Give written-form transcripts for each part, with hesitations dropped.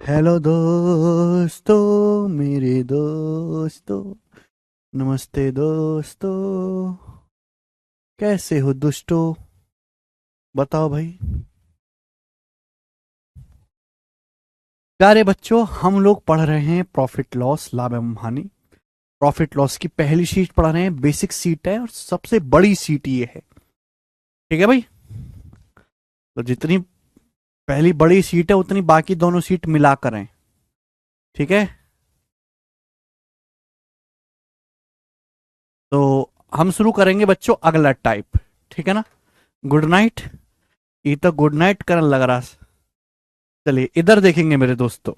Hello दोस्तों, मेरे दोस्तों, नमस्ते दोस्तों। कैसे हो दुष्टो? बताओ भाई। प्यारे बच्चों, हम लोग पढ़ रहे हैं प्रॉफिट लॉस, लाभ एवं हानि। प्रॉफिट लॉस की पहली शीट पढ़ रहे हैं, बेसिक सीट है और सबसे बड़ी सीट ये है। ठीक है भाई। तो जितनी पहली बड़ी सीट है उतनी बाकी दोनों सीट मिला करें। ठीक है। तो हम शुरू करेंगे बच्चों अगला टाइप। ठीक है ना। Good night. ये तो गुड नाइट करने लग रहा। चलिए इधर देखेंगे मेरे दोस्तों।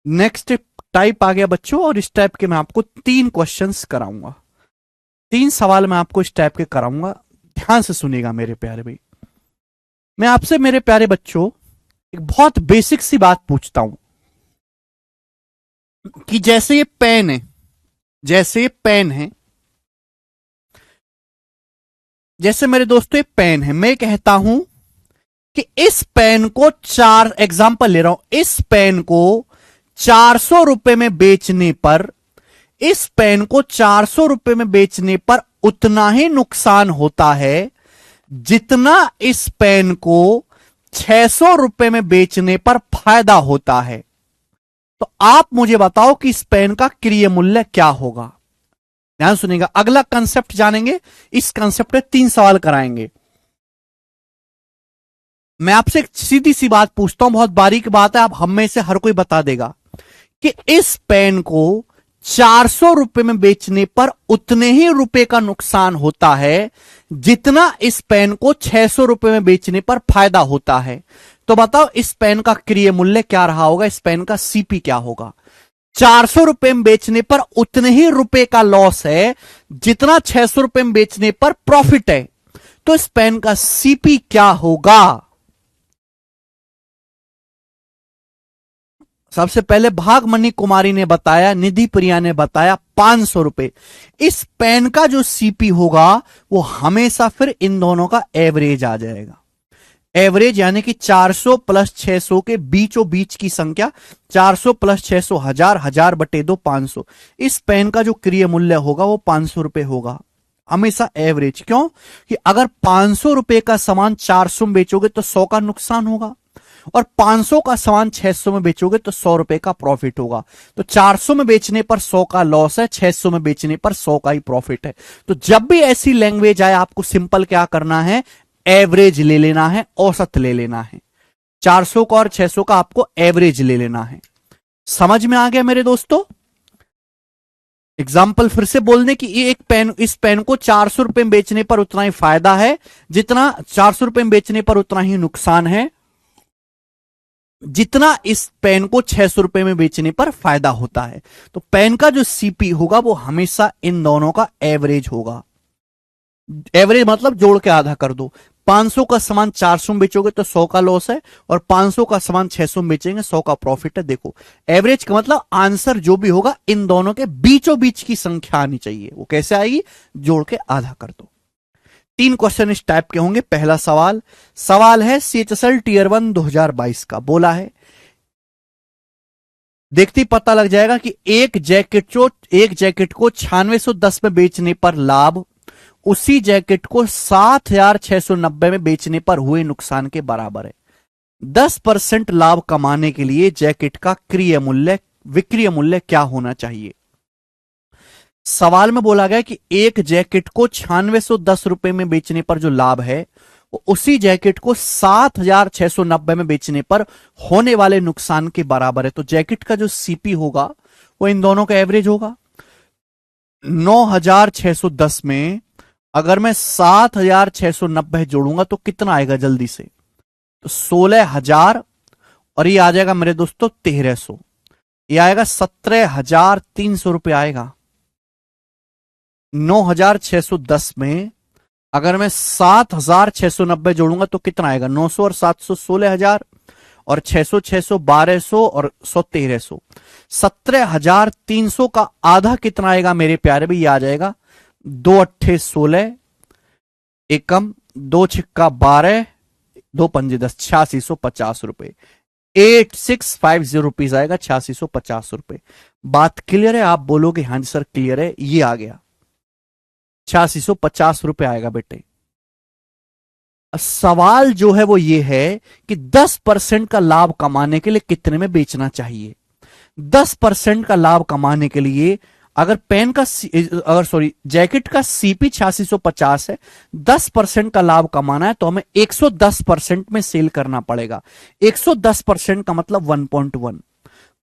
नेक्स्ट टाइप आ गया बच्चों, और इस टाइप के मैं आपको 3 क्वेश्चंस कराऊंगा। 3 सवाल मैं आपको इस टाइप के कराऊंगा। ध्यान से सुनिएगा मेरे प्यारे भाई। मैं आपसे मेरे प्यारे बच्चों एक बहुत बेसिक सी बात पूछता हूं कि जैसे ये पेन है, जैसे ये पेन है, जैसे मेरे दोस्तों ये पेन है, मैं कहता हूं कि इस पेन को चार एग्जाम्पल ले रहा हूं, इस पेन को 400 रुपए में बेचने पर, इस पेन को 400 रुपए में बेचने पर उतना ही नुकसान होता है जितना इस पेन को 600 रुपए में बेचने पर फायदा होता है। तो आप मुझे बताओ कि इस पेन का क्रय मूल्य क्या होगा। ध्यान सुनिएगा, अगला कंसेप्ट जानेंगे। इस कंसेप्ट पे 3 सवाल कराएंगे। मैं आपसे एक सीधी सी बात पूछता हूं, बहुत बारीक बात है, आप हम में से हर कोई बता देगा कि इस पेन को 400 रुपए में बेचने पर उतने ही रुपए का नुकसान होता है जितना इस पेन को 600 रुपए में बेचने पर फायदा होता है। तो बताओ इस पेन का क्रय मूल्य क्या रहा होगा, इस पेन का सीपी क्या होगा। 400 रुपए में बेचने पर उतने ही रुपए का लॉस है जितना 600 रुपए में बेचने पर प्रॉफिट है। तो इस पेन का सीपी क्या होगा। सबसे पहले भागमणि कुमारी ने बताया, निधि प्रिया ने बताया 500 रुपए। इस पेन का जो सीपी होगा वो हमेशा फिर इन दोनों का एवरेज आ जाएगा। एवरेज यानी कि 400 प्लस 600 के बीचों बीच की संख्या, 400 प्लस 600 हजार, हजार बटे 2 500। इस पेन का जो क्रय मूल्य होगा वो 500 रुपए होगा हमेशा एवरेज। क्यों कि अगर 500 रुपए का सामान 400 में बेचोगे तो 100 का नुकसान होगा, और 500 का सामान 600 में बेचोगे तो 100 रुपए का प्रॉफिट होगा। तो 400 में बेचने पर 100 का लॉस है, 600 में बेचने पर 100 का ही प्रॉफिट है। तो जब भी ऐसी लैंग्वेज आए आपको सिंपल क्या करना है, एवरेज ले लेना है, औसत ले लेना है। 400 का और 600 का आपको एवरेज ले लेना है। समझ में आ गया मेरे दोस्तों। एग्जाम्पल फिर से बोलने की, ये एक पेन, इस पेन को 400 रुपए में बेचने पर उतना ही फायदा है जितना 400 रुपए में बेचने पर उतना ही नुकसान है जितना इस पेन को 600 रुपए में बेचने पर फायदा होता है। तो पेन का जो सीपी होगा वो हमेशा इन दोनों का एवरेज होगा। एवरेज मतलब जोड़ के आधा कर दो। 500 का सामान 400 में बेचोगे तो 100 का लॉस है, और 500 का सामान 600 में बेचेंगे 100 का प्रॉफिट है। देखो एवरेज का मतलब आंसर जो भी होगा इन दोनों के बीचों बीच की संख्या आनी चाहिए। वो कैसे आएगी, जोड़ के आधा कर दो। 3 क्वेश्चन इस टाइप के होंगे। पहला सवाल, सवाल है सीएचएसएल टीयर 1 2022 का। बोला है, देखते ही पता लग जाएगा कि एक जैकेट को 9610 में बेचने पर लाभ उसी जैकेट को 7690 में बेचने पर हुए नुकसान के बराबर है। 10% लाभ कमाने के लिए जैकेट का विक्रय मूल्य क्या होना चाहिए। सवाल में बोला गया कि एक जैकेट को 9610 रुपए में बेचने पर जो लाभ है वो उसी जैकेट को 7690 में बेचने पर होने वाले नुकसान के बराबर है। तो जैकेट का जो सीपी होगा वो इन दोनों का एवरेज होगा। 9610 में अगर मैं 7690 जोड़ूंगा तो कितना आएगा जल्दी से, तो 16000, और ये आ जाएगा मेरे दोस्तों 1300। ये आएगा 17300 रुपए आएगा। 9610 में अगर मैं 7690 जोड़ूंगा तो कितना आएगा, 900 और 700 16000, और 600 600 1200 और 100 1300। 17300 का आधा कितना आएगा मेरे प्यारे भाई, आ जाएगा 2 अट्ठे 16, एकम 2 छिक्का 12, 2 पंजे 10, 8650 रुपए। 8650 आएगा, 8650 रुपए। बात क्लियर है? आप बोलोगे हाँ जी सर क्लियर है, ये आ गया 8650 आएगा बेटे। सवाल जो है वो ये है कि 10% का लाभ कमाने के लिए कितने में बेचना चाहिए। 10% का लाभ कमाने के लिए अगर पेन का अगर सॉरी जैकेट का सीपी 8650 है, 10% का लाभ कमाना है तो हमें 110% में सेल करना पड़ेगा। 110% का मतलब 1.1,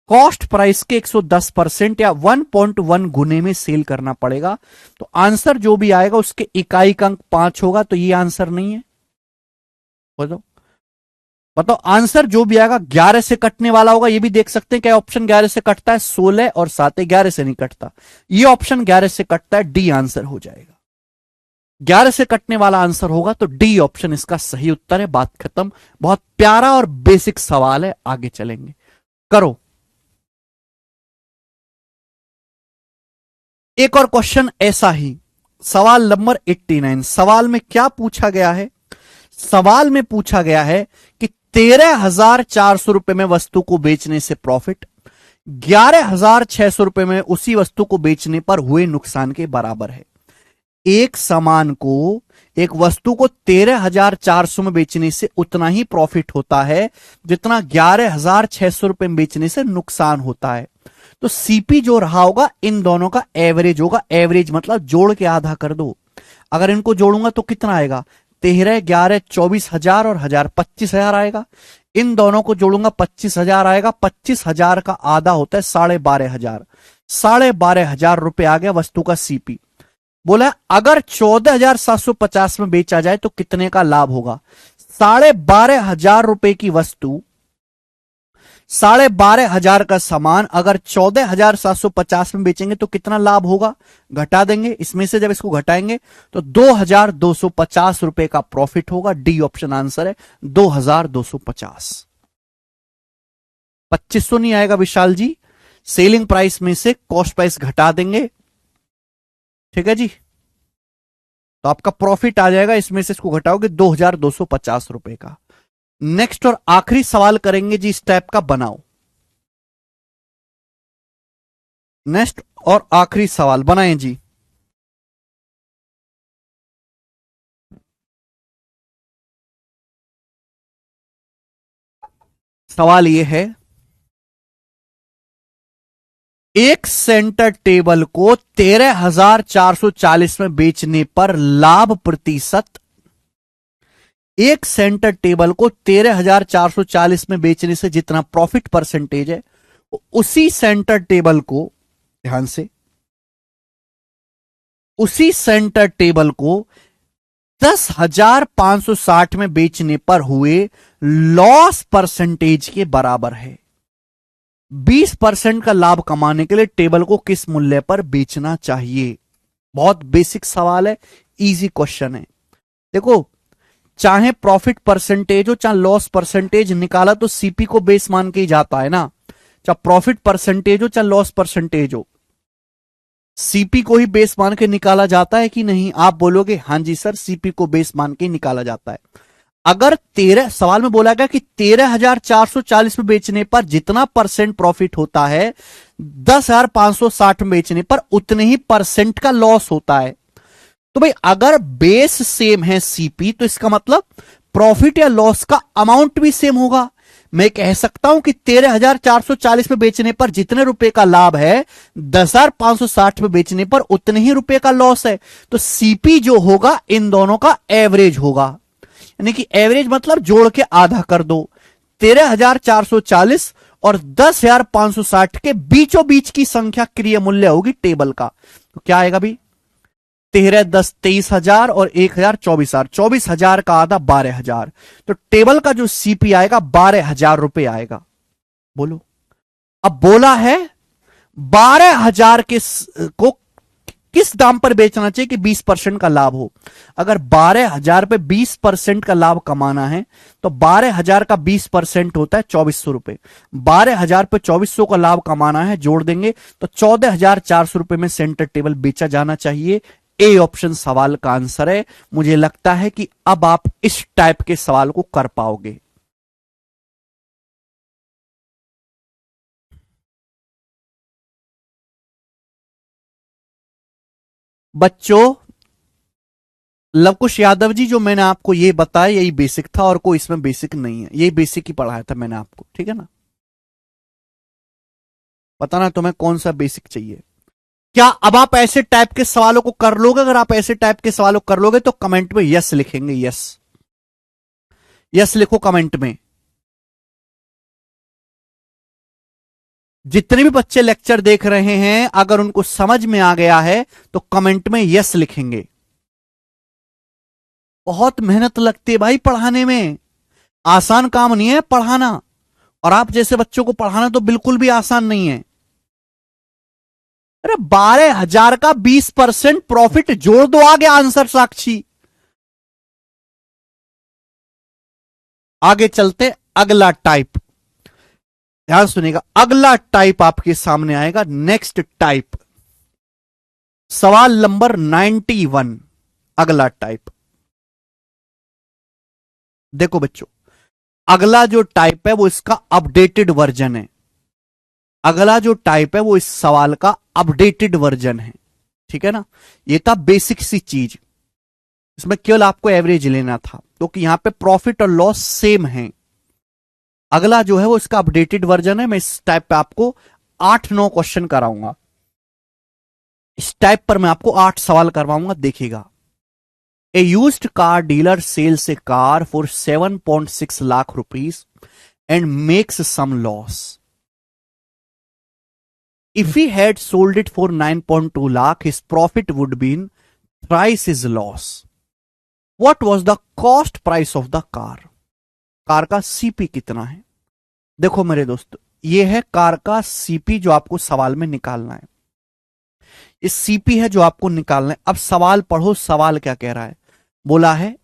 कॉस्ट प्राइस के 110% या 1.1 गुने में सेल करना पड़ेगा। तो आंसर जो भी आएगा उसके इकाई का अंक 5 होगा, तो ये आंसर नहीं है। बताओ बताओ आंसर जो भी आएगा 11 से कटने वाला होगा। ये भी देख सकते हैं क्या ऑप्शन 11 से कटता है, 16 और 7 11 से नहीं कटता, ये ऑप्शन 11 से कटता है, डी आंसर हो जाएगा। 11 से कटने वाला आंसर होगा तो डी ऑप्शन इसका सही उत्तर है। बात खत्म। बहुत प्यारा और बेसिक सवाल है, आगे चलेंगे। करो एक और क्वेश्चन ऐसा ही, सवाल नंबर 89। सवाल में क्या पूछा गया है? सवाल में पूछा गया है कि 13,400 रुपए में वस्तु को बेचने से प्रॉफिट 11,600 रुपए में उसी वस्तु को बेचने पर हुए नुकसान के बराबर है। एक सामान को, एक वस्तु को 13,400 में बेचने से उतना ही प्रॉफिट होता है जितना 11,600 रुपए में बेचने से नुकसान होता है। तो सीपी जो रहा होगा इन दोनों का एवरेज होगा। एवरेज मतलब जोड़ के आधा कर दो। अगर इनको जोड़ूंगा तो कितना आएगा? 13, 11, 24,000 और 1000, 25,000 आएगा। इन दोनों को जोड़ूंगा 25,000 आएगा। 25,000 का आधा होता है 12,500। 12,500 रुपए आ गया वस्तु का सीपी। बोला अगर 14,750 में बेचा जाए तो कितने का लाभ होगा? 12,500 रुपए की वस्तु, 12,500 का सामान अगर 14,750 में बेचेंगे तो कितना लाभ होगा? घटा देंगे, इसमें से जब इसको घटाएंगे तो 2,250 रुपए का प्रॉफिट होगा। डी ऑप्शन आंसर है 2,250। 2,500 नहीं आएगा विशाल जी, सेलिंग प्राइस में से कॉस्ट प्राइस घटा देंगे, ठीक है जी, तो आपका प्रॉफिट आ जाएगा, इसमें से इसको घटाओगे 2,250 रुपए का। नेक्स्ट और आखिरी सवाल करेंगे जी इस टाइप का, बनाओ। नेक्स्ट और आखिरी सवाल बनाएं जी। सवाल यह है, एक सेंटर टेबल को 13,440 में बेचने पर लाभ प्रतिशत, एक सेंटर टेबल को 13,440 में बेचने से जितना प्रॉफिट परसेंटेज है उसी सेंटर टेबल को, ध्यान से, उसी सेंटर टेबल को 10,560 में बेचने पर हुए लॉस परसेंटेज के बराबर है। 20% का लाभ कमाने के लिए टेबल को किस मूल्य पर बेचना चाहिए? बहुत बेसिक सवाल है, इजी क्वेश्चन है। देखो, चाहे प्रॉफिट परसेंटेज हो चाहे लॉस परसेंटेज, निकाला तो सीपी को बेस मान के ही जाता है ना। चाहे प्रॉफिट परसेंटेज हो चाहे लॉस परसेंटेज हो, सीपी को ही बेस मान के निकाला जाता है कि नहीं? आप बोलोगे हां जी सर, सीपी को बेस मान के निकाला जाता है। अगर 13, सवाल में बोला गया कि 13,440 में बेचने पर जितना परसेंट प्रॉफिट होता है 10,560 में बेचने पर उतने ही परसेंट का लॉस होता है। तो भाई अगर बेस सेम है सीपी, तो इसका मतलब प्रॉफिट या लॉस का अमाउंट भी सेम होगा। मैं कह सकता हूं कि 13,440 में बेचने पर जितने रुपए का लाभ है 10,560 में बेचने पर उतने ही रुपए का लॉस है। तो सीपी जो होगा इन दोनों का एवरेज होगा, यानी कि एवरेज मतलब जोड़ के आधा कर दो। 13,440 और 10,560 के बीचों बीच की संख्या क्रिय मूल्य होगी टेबल का। तो क्या आएगा भी? 13, 10, 23,000 और 1,000, 24,000। 24,000 का आधा 12,000। तो टेबल का जो सीपी आएगा 12,000 रुपए आएगा। बोलो, अब बोला है 12,000 के को किस दाम पर बेचना चाहिए कि 20% का लाभ हो। अगर 12,000 पे 20% का लाभ कमाना है तो 12,000 का 20% होता है 2,400 रुपए। 12,000 पे 2,400 का लाभ कमाना है, जोड़ देंगे तो 14,400 रुपए में सेंटर टेबल बेचा जाना चाहिए। ए ऑप्शन सवाल का आंसर है। मुझे लगता है कि अब आप इस टाइप के सवाल को कर पाओगे। बच्चों, लवकुश यादव जी, जो मैंने आपको ये बताया यही बेसिक था और कोई इसमें बेसिक नहीं है, यही बेसिक ही पढ़ाया था मैंने आपको, ठीक है ना। बताना तुम्हें कौन सा बेसिक चाहिए। क्या अब आप ऐसे टाइप के सवालों को कर लोगे? अगर आप ऐसे टाइप के सवालों को कर लोगे तो कमेंट में यस लिखेंगे, यस, यस लिखो कमेंट में। जितने भी बच्चे लेक्चर देख रहे हैं, अगर उनको समझ में आ गया है तो कमेंट में यस लिखेंगे। बहुत मेहनत लगती है भाई पढ़ाने में, आसान काम नहीं है पढ़ाना, और आप जैसे बच्चों को पढ़ाना तो बिल्कुल भी आसान नहीं है। अरे 12,000 का 20% प्रॉफिट जोड़ दो, आ गया आंसर साक्षी। आगे चलते, अगला टाइप ध्यान सुनिएगा, अगला टाइप आपके सामने आएगा। नेक्स्ट टाइप, सवाल नंबर 91, अगला टाइप। देखो बच्चों, अगला जो टाइप है वो इसका अपडेटेड वर्जन है। अगला जो टाइप है वो इस सवाल का अपडेटेड वर्जन है, ठीक है ना। ये था बेसिक सी चीज, इसमें केवल आपको एवरेज लेना था, क्योंकि यहां पे प्रॉफिट और लॉस सेम है। अगला जो है वो इसका अपडेटेड वर्जन है। मैं इस टाइप पे आपको 8-9 क्वेश्चन कराऊंगा। इस टाइप पर मैं आपको 8 सवाल करवाऊंगा, देखिएगा। A used car dealer sells a car for 7.6 lakh rupees and makes some loss. If he had sold it for 9.2 lakh, his profit would been thrice his loss. What was the cost price of the car? Car का CP कितना है? देखो मेरे दोस्त, ये है car का CP जो आपको सवाल में निकालना है। इस सीपी है जो आपको निकालना है। अब सवाल पढ़ो, सवाल क्या कह रहा है। बोला है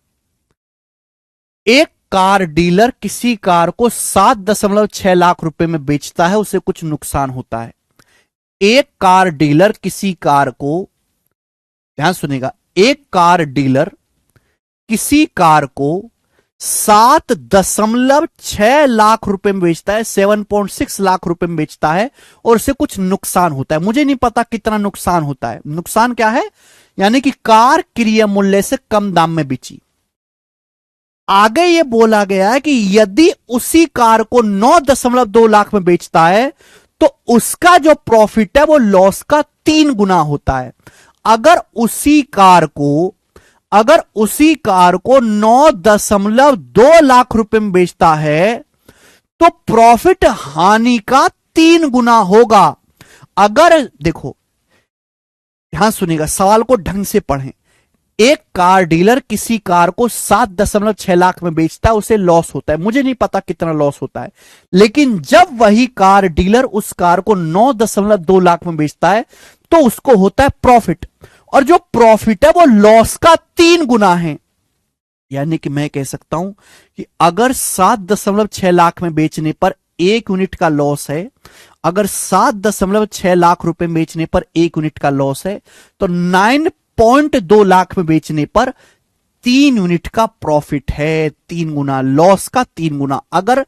एक कार डीलर किसी कार को 7.6 लाख रुपए में बेचता है, उसे कुछ नुकसान होता है। एक कार डीलर किसी कार को, ध्यान सुनिएगा, एक कार डीलर किसी कार को 7.6 लाख रुपए में बेचता है, 7.6 लाख रुपए में बेचता है, और उसे कुछ नुकसान होता है। मुझे नहीं पता कितना नुकसान होता है। नुकसान क्या है? यानी कि कार क्रय मूल्य से कम दाम में बेची। आगे यह बोला गया है कि यदि उसी कार को 9.2 लाख में बेचता है तो उसका जो प्रॉफिट है वो लॉस का 3 गुना होता है। अगर उसी कार को 9.2 लाख रुपए में बेचता है तो प्रॉफिट हानि का 3 गुना होगा। अगर देखो, ध्यान सुनिएगा, सवाल को ढंग से पढ़ें। एक कार डीलर किसी कार को 7.6 लाख में बेचता है, उसे लॉस होता है। मुझे नहीं पता कितना लॉस होता है, लेकिन जब वही कार डीलर उस कार को 9.2 लाख में बेचता है तो उसको होता है प्रॉफिट, और जो प्रॉफिट है वो लॉस का 3 गुना है। यानी कि मैं कह सकता हूं कि अगर 7.6 लाख में बेचने पर 1 यूनिट का लॉस है, अगर 7.6 लाख रुपए में बेचने पर 1 यूनिट का लॉस है, तो 9.2 लाख में बेचने पर 3 यूनिट का प्रॉफिट है। 3 गुना, लॉस का 3 गुना। अगर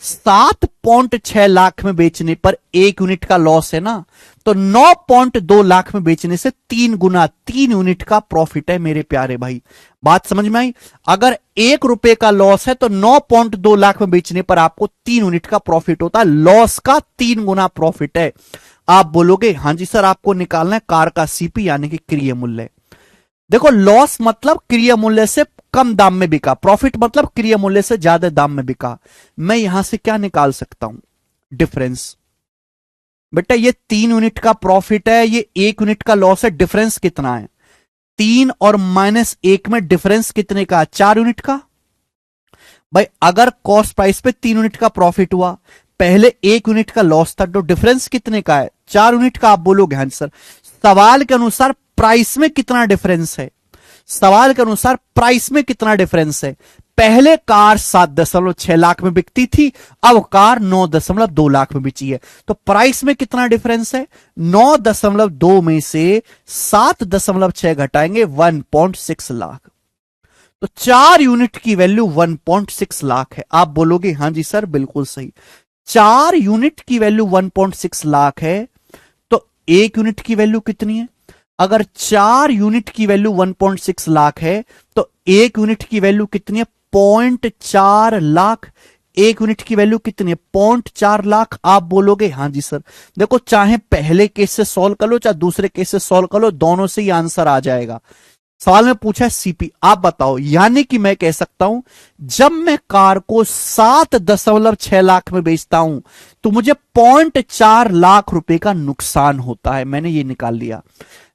7.6 लाख में बेचने पर 1 यूनिट का लॉस है ना, तो 9.2 लाख में बेचने से 3 गुना, 3 यूनिट का प्रॉफिट है मेरे प्यारे भाई। बात समझ में आई? अगर 1 रुपए का लॉस है तो 9.2 लाख में बेचने पर आपको 3 यूनिट का प्रॉफिट होता है। लॉस का 3 गुना प्रॉफिट है। आप बोलोगे हां जी सर, आपको निकालना है कार का सीपी यानी कि क्रय मूल्य। देखो, लॉस मतलब क्रय मूल्य से कम दाम में बिका, प्रॉफिट मतलब क्रय मूल्य से ज्यादा दाम में बिका। मैं यहां से क्या निकाल सकता हूं? डिफरेंस। बेटा ये 3 यूनिट का प्रॉफिट है, ये 1 यूनिट का लॉस है, डिफरेंस कितना है? 3 और -1 में डिफरेंस कितने का? 4 यूनिट का। भाई अगर कॉस्ट प्राइस पे 3 यूनिट का प्रॉफिट हुआ, पहले 1 यूनिट का लॉस था, तो डिफरेंस कितने का है? 4 यूनिट का। आप बोलोगे हाँ सर, सवाल के अनुसार प्राइस में कितना डिफरेंस है? सवाल के अनुसार प्राइस में कितना डिफरेंस है? पहले कार 7.6 लाख में बिकती थी, अब कार 9.2 लाख में बिची है, तो प्राइस में कितना डिफरेंस है? 9.2 में से 7.6 घटाएंगे 1.6 लाख, तो 4 यूनिट की वैल्यू 1.6 लाख है। आप बोलोगे हां जी सर बिल्कुल सही, 4 यूनिट की वैल्यू 1.6 लाख है, तो 1 यूनिट की वैल्यू कितनी है? अगर 4 यूनिट की वैल्यू 1.6 लाख है तो 1 यूनिट की वैल्यू कितनी है? 0.4 लाख। 1 यूनिट की वैल्यू कितनी है? 0.4 लाख। आप बोलोगे हाँ जी सर। देखो, चाहे पहले केस से सॉल्व कर लो चाहे दूसरे केस से सॉल्व कर लो, दोनों से ही आंसर आ जाएगा। सवाल में पूछा है सीपी, आप बताओ। यानी कि मैं कह सकता हूं जब मैं कार को 7.6 लाख में बेचता हूं तो मुझे 0.4 लाख रुपए का नुकसान होता है। मैंने ये निकाल लिया।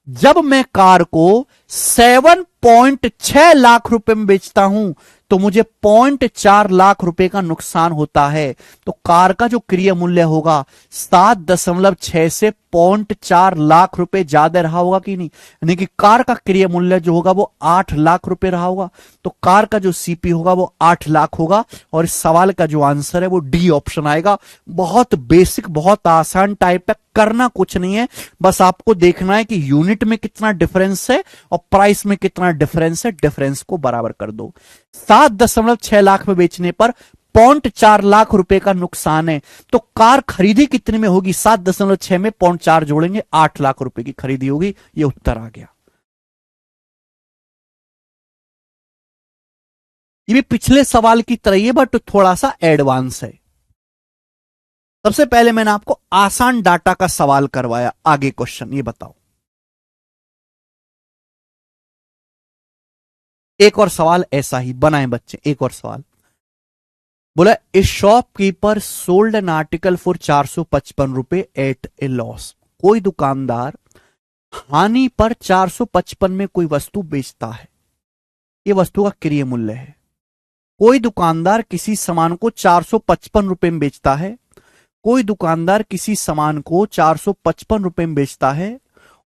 जब मैं कार को 7.6 लाख रुपए में बेचता हूं तो मुझे 0.4 लाख रुपए का नुकसान होता है। तो कार का जो क्रय मूल्य होगा 7.6 से 0.4 लाख रुपए ज्यादा रहा होगा कि नहीं? यानी कि कार का क्रय मूल्य जो होगा वो 8 लाख रुपए रहा होगा। तो कार का जो सीपी होगा वो 8 लाख होगा। और इस सवाल का जो आंसर है वो डी ऑप्शन आएगा। बहुत बेसिक, बहुत आसान टाइप है, करना कुछ नहीं है, बस आपको देखना है कि यूनिट में कितना डिफरेंस है और प्राइस में कितना डिफरेंस है, डिफरेंस को बराबर कर दो। 7.6 लाख में बेचने पर 0.4 लाख रुपए का नुकसान है। तो कार खरीदी कितने में होगी? 7.6 में 0.4 जोड़ेंगे, 8 लाख रुपए की खरीदी होगी। ये उत्तर आ गया। ये भी पिछले सवाल की तरह ही है बट थोड़ा सा एडवांस है। सबसे पहले मैंने आपको आसान डाटा का सवाल करवाया। आगे क्वेश्चन ये बताओ। एक और सवाल ऐसा ही बनाए बच्चे। एक और सवाल बोला, ए shopkeeper sold an article for 455 रुपए एट ए लॉस। कोई दुकानदार हानि पर 455 में कोई वस्तु बेचता है। यह वस्तु का क्रय मूल्य है। कोई दुकानदार किसी सामान को 455 रुपए में बेचता है। कोई दुकानदार किसी सामान को 455 रुपए में बेचता है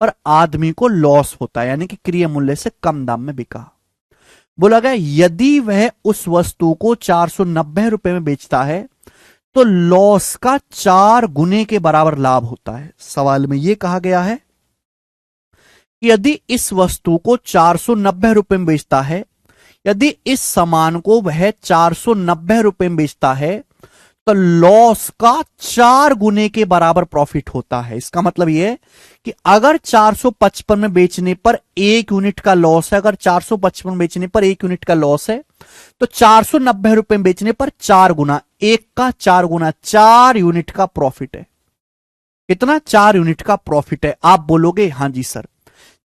और आदमी को लॉस होता है, यानी कि क्रय मूल्य से कम दाम में बिका। बोला गया यदि वह उस वस्तु को 490 रुपए में बेचता है तो लॉस का 4 गुने के बराबर लाभ होता है। सवाल में यह कहा गया है कि यदि इस वस्तु को 490 रुपए में बेचता है, यदि इस सामान को वह 490 रुपए में बेचता है तो लॉस का 4 गुने के बराबर प्रॉफिट होता है। इसका मतलब यह है कि अगर 455 में बेचने पर 1 यूनिट का लॉस है, अगर 455 बेचने पर 1 यूनिट का लॉस है तो 490 रुपए में बेचने पर 4 गुना, 1 का 4 गुना, 4 यूनिट का प्रॉफिट है। कितना? 4 यूनिट का प्रॉफिट है। आप बोलोगे हां जी सर।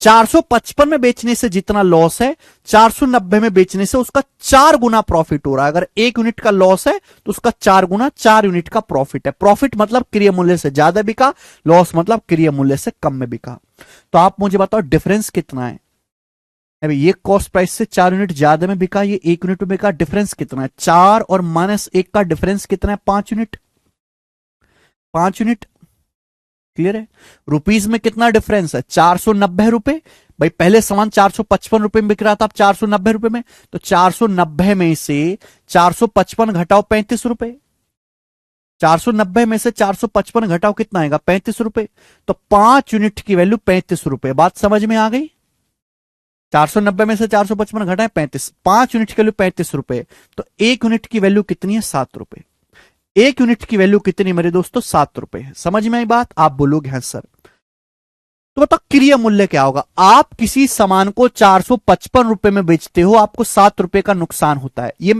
455 में बेचने से जितना लॉस है 490 में बेचने से उसका 4 गुना प्रॉफिट हो रहा है। अगर 1 यूनिट का लॉस है तो उसका 4 गुना, 4 यूनिट का प्रॉफिट है। प्रॉफिट मतलब क्रय मूल्य से ज्यादा बिका, लॉस मतलब क्रय मूल्य से कम में बिका। तो आप मुझे बताओ डिफरेंस कितना है? अभी ये कॉस्ट प्राइस से 4 यूनिट ज्यादा में बिका, ये 1 यूनिट में बिका। डिफरेंस कितना है? 4 और -1 का डिफरेंस कितना है? 5 यूनिट। 5 यूनिट। क्लियर है? रुपीज में कितना डिफरेंस है? 490 रुपए। भाई पहले सामान 455 रुपए में बिक रहा था, अब 490 रुपए में। तो 490 में से 455 घटाओ 35 रुपए। 490 में से 455 घटाओ कितना आएगा? 35 रुपए। तो 5 यूनिट की वैल्यू 35 रुपए। बात समझ में आ गई? 490 में से 455 घटाए 35, 5 यूनिट की वैल्यू 35 रुपए। तो 1 यूनिट की वैल्यू कितनी है? 7 रुपए। 1 यूनिट की वैल्यू कितनी मेरे दोस्तों? 7 रुपए है। समझ में आई बात? आप बोलोगे हाँ सर। तो बताओ क्रय मूल्य क्या होगा? आप किसी सामान को 455 रुपए में बेचते हो, आपको 7 रुपए का नुकसान होता है। ये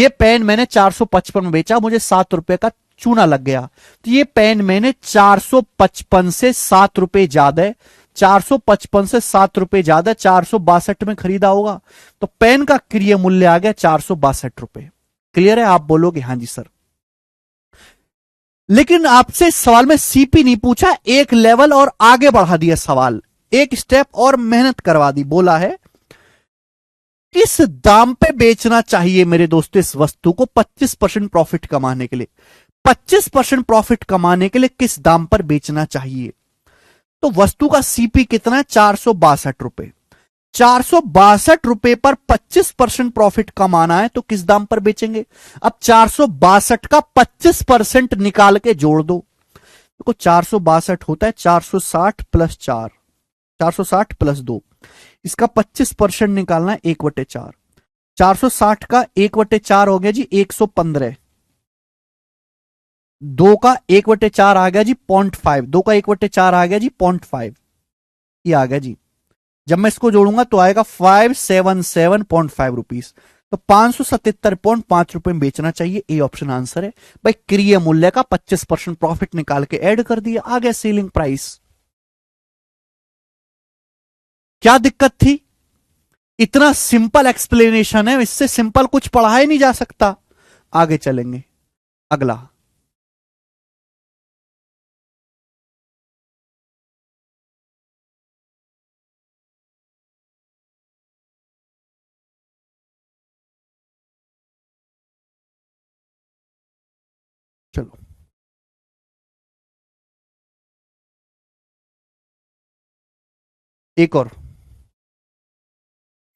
पेन मैंने 455 में बेचा, मुझे 7 रुपए का चूना लग गया। तो ये पेन मैंने 455 से 7 रुपए ज्यादा है, 455 से 7 रुपए ज्यादा 462 में खरीदा होगा। तो पेन का क्रय मूल्य आ गया 462 रुपए। क्लियर है? आप बोलोगे हाँ जी सर। लेकिन आपसे इस सवाल में सीपी नहीं पूछा, एक लेवल और आगे बढ़ा दिया सवाल, एक स्टेप और मेहनत करवा दी। बोला है किस दाम पे बेचना चाहिए मेरे दोस्तों इस वस्तु को 25% प्रॉफिट कमाने के लिए? 25% प्रॉफिट कमाने के लिए किस दाम पर बेचना चाहिए? तो वस्तु का सीपी कितना है? 462 रुपए। 462 रुपए पर 25% प्रॉफिट कमाना है तो किस दाम पर बेचेंगे? अब 462 का 25% निकाल के जोड़ दो। देखो 462 होता है 460 प्लस 4, 460 प्लस 2, इसका 25% निकालना है 1/4। 460 का 1/4 हो गया जी 115। 2 का 1/4 आ गया जी 0.5, 2 का 1/4 आ गया जी 0.5। ये आ गया जी। जब मैं इसको जोड़ूंगा तो आएगा 577.5 रुपीज। तो 577.5 रुपए में बेचना चाहिए, ए ऑप्शन आंसर है भाई। क्रय मूल्य का 25% प्रॉफिट निकाल के ऐड कर दिया, आ गया सेलिंग प्राइस। क्या दिक्कत थी? इतना सिंपल एक्सप्लेनेशन है, इससे सिंपल कुछ पढ़ा ही नहीं जा सकता। आगे चलेंगे, अगला। चलो एक और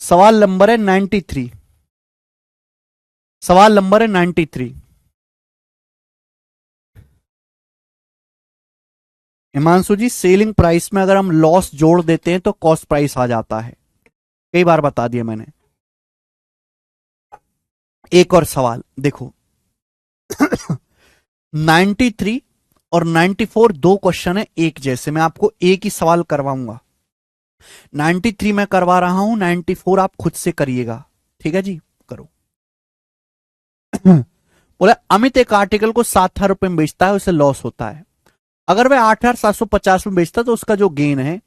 सवाल नंबर है 93। सवाल नंबर है 93। हिमांशु जी, सेलिंग प्राइस में अगर हम लॉस जोड़ देते हैं तो कॉस्ट प्राइस आ जाता है, कई बार बता दिया मैंने। एक और सवाल देखो 93 और 94 दो क्वेश्चन है एक जैसे, मैं आपको एक ही सवाल करवाऊंगा। 93 मैं करवा रहा हूं, 94 आप खुद से करिएगा, ठीक है जी, करो। बोला अमित एक आर्टिकल को 7,000 रुपए में बेचता है, उसे लॉस होता है। अगर वह 8,750 में बेचता तो उसका जो गेन है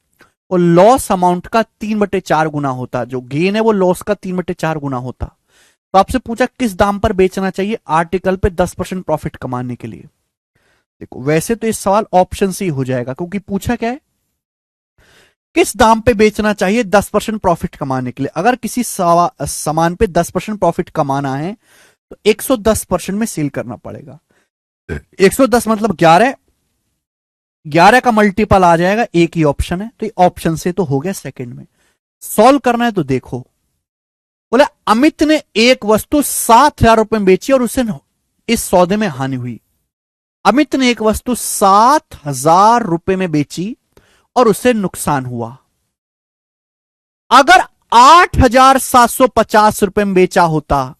वो लॉस अमाउंट का 3/4 गुना होता। जो गेन है वो लॉस का 3/4 गुना होता। तो आपसे पूछा किस दाम पर बेचना चाहिए आर्टिकल पे 10% प्रॉफिट कमाने के लिए। देखो वैसे तो इस सवाल ऑप्शन से ही हो जाएगा, क्योंकि पूछा क्या है, किस दाम पे बेचना चाहिए 10% प्रॉफिट कमाने के लिए। अगर किसी सामान पे 10% प्रॉफिट कमाना है तो 110% में सेल करना पड़ेगा। 110 मतलब 11, 11 का मल्टीपल आ जाएगा, एक ही ऑप्शन है, तो ऑप्शन से तो हो गया सेकंड में। सॉल्व करना है तो देखो, बोले अमित ने एक वस्तु 7,000 रुपए में बेची और उसे इस सौदे में हानि हुई। अमित ने एक वस्तु 7,000 रुपए में बेची और उसे नुकसान हुआ। अगर 8,750 रुपए में बेचा होता,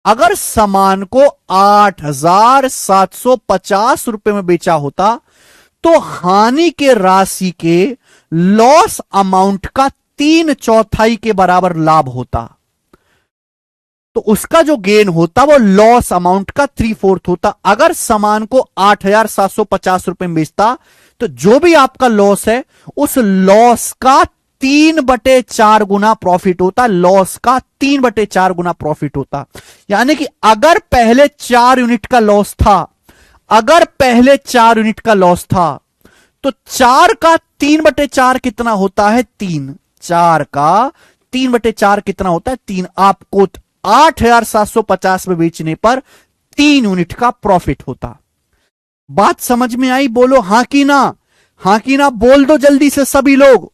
अगर सामान को 8,750 रुपए में बेचा होता तो हानि के राशि के लॉस अमाउंट का 3/4 के बराबर लाभ होता। तो उसका जो गेन होता वो लॉस अमाउंट का 3/4 होता। अगर सामान को 8,750 रुपए में बेचता तो जो भी आपका लॉस है उस लॉस का 3/4 गुना प्रॉफिट होता। लॉस का 3/4 गुना प्रॉफिट होता। यानी कि अगर पहले 4 यूनिट का लॉस था, अगर पहले 4 यूनिट का लॉस था तो 4 का 3/4 कितना होता है? 3। 4 का 3/4 कितना होता है? 3। आपको 8,750 में बेचने पर 3 यूनिट का प्रॉफिट होता। बात समझ में आई? बोलो हां की ना, हां की ना बोल दो जल्दी से सभी लोग।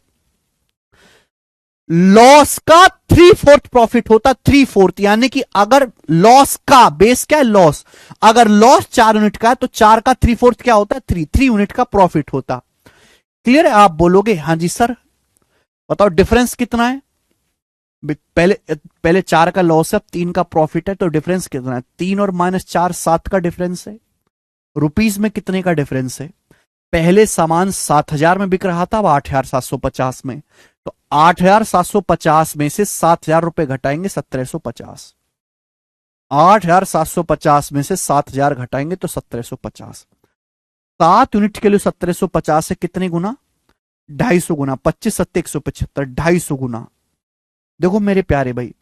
लॉस का 3/4 प्रॉफिट होता, 3/4। यानी कि अगर लॉस का बेस क्या है? लॉस। अगर लॉस 4 यूनिट का है तो 4 का 3/4 क्या होता है? 3 यूनिट का प्रॉफिट होता। क्लियर है? आप बोलोगे हां जी सर। बताओ डिफरेंस कितना है? पहले 4 का लॉस है, अब 3 का प्रॉफिट है, तो डिफरेंस कितना है? 3 और -4 7 का डिफरेंस है। रुपीज में कितने का डिफरेंस है? पहले सामान 7,000 में बिक रहा था, अब 8,750 में। तो 8,750 में से 7,000 रुपए घटाएंगे 1,750। 8,750 में से 7,000 घटाएंगे तो 1,750। 7 यूनिट के लिए 1,750 है कितने गुना? 250 गुना। 25 7 175, 250 गुना। देखो मेरे प्यारे भाई,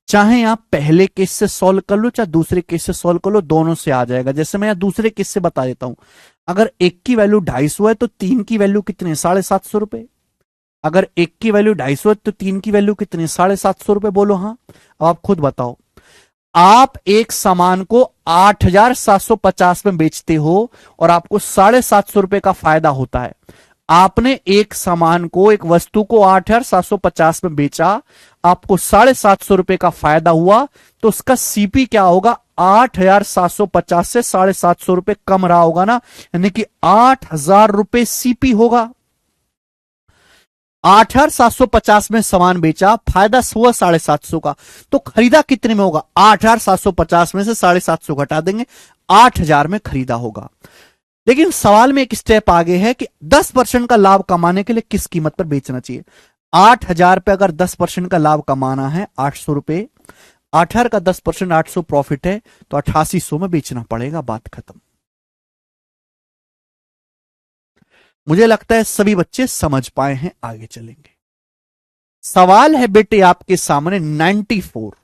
चाहे आप पहले केस से सॉल्व कर लो चाहे दूसरे केस से सॉल्व कर लो, दोनों से आ जाएगा। जैसे मैं दूसरे केस से बता देता हूं। अगर एक की वैल्यू 250 है तो 3 की वैल्यू कितनी है? 750 रुपए। अगर एक की वैल्यू 250 है तो 3 की वैल्यू कितनी है? 750 रुपए। बोलो हां। अब आप खुद बताओ, आप एक सामान को 8,750 में बेचते हो और आपको 750 रुपए का फायदा होता है। आपने एक सामान को, एक वस्तु को 8,750 में बेचा, आपको 750 रुपए का फायदा हुआ, तो उसका सीपी क्या होगा? 8,750 से 750 रुपए कम रहा होगा ना, यानी कि 8,000 रुपए सीपी होगा। 8,750 में सामान बेचा, फायदा हुआ 750 का, तो खरीदा कितने में होगा? 8,750 में से 750 घटा देंगे, 8,000 में खरीदा होगा। लेकिन सवाल में एक स्टेप आगे है कि 10% का लाभ कमाने के लिए किस कीमत पर बेचना चाहिए। 8,000 पे अगर 10% का लाभ कमाना है, 800 रुपए, 8,000 का 10%, 800 प्रॉफिट है, तो 8800 में बेचना पड़ेगा, बात खत्म। मुझे लगता है सभी बच्चे समझ पाए हैं, आगे चलेंगे। सवाल है बेटे आपके सामने 94।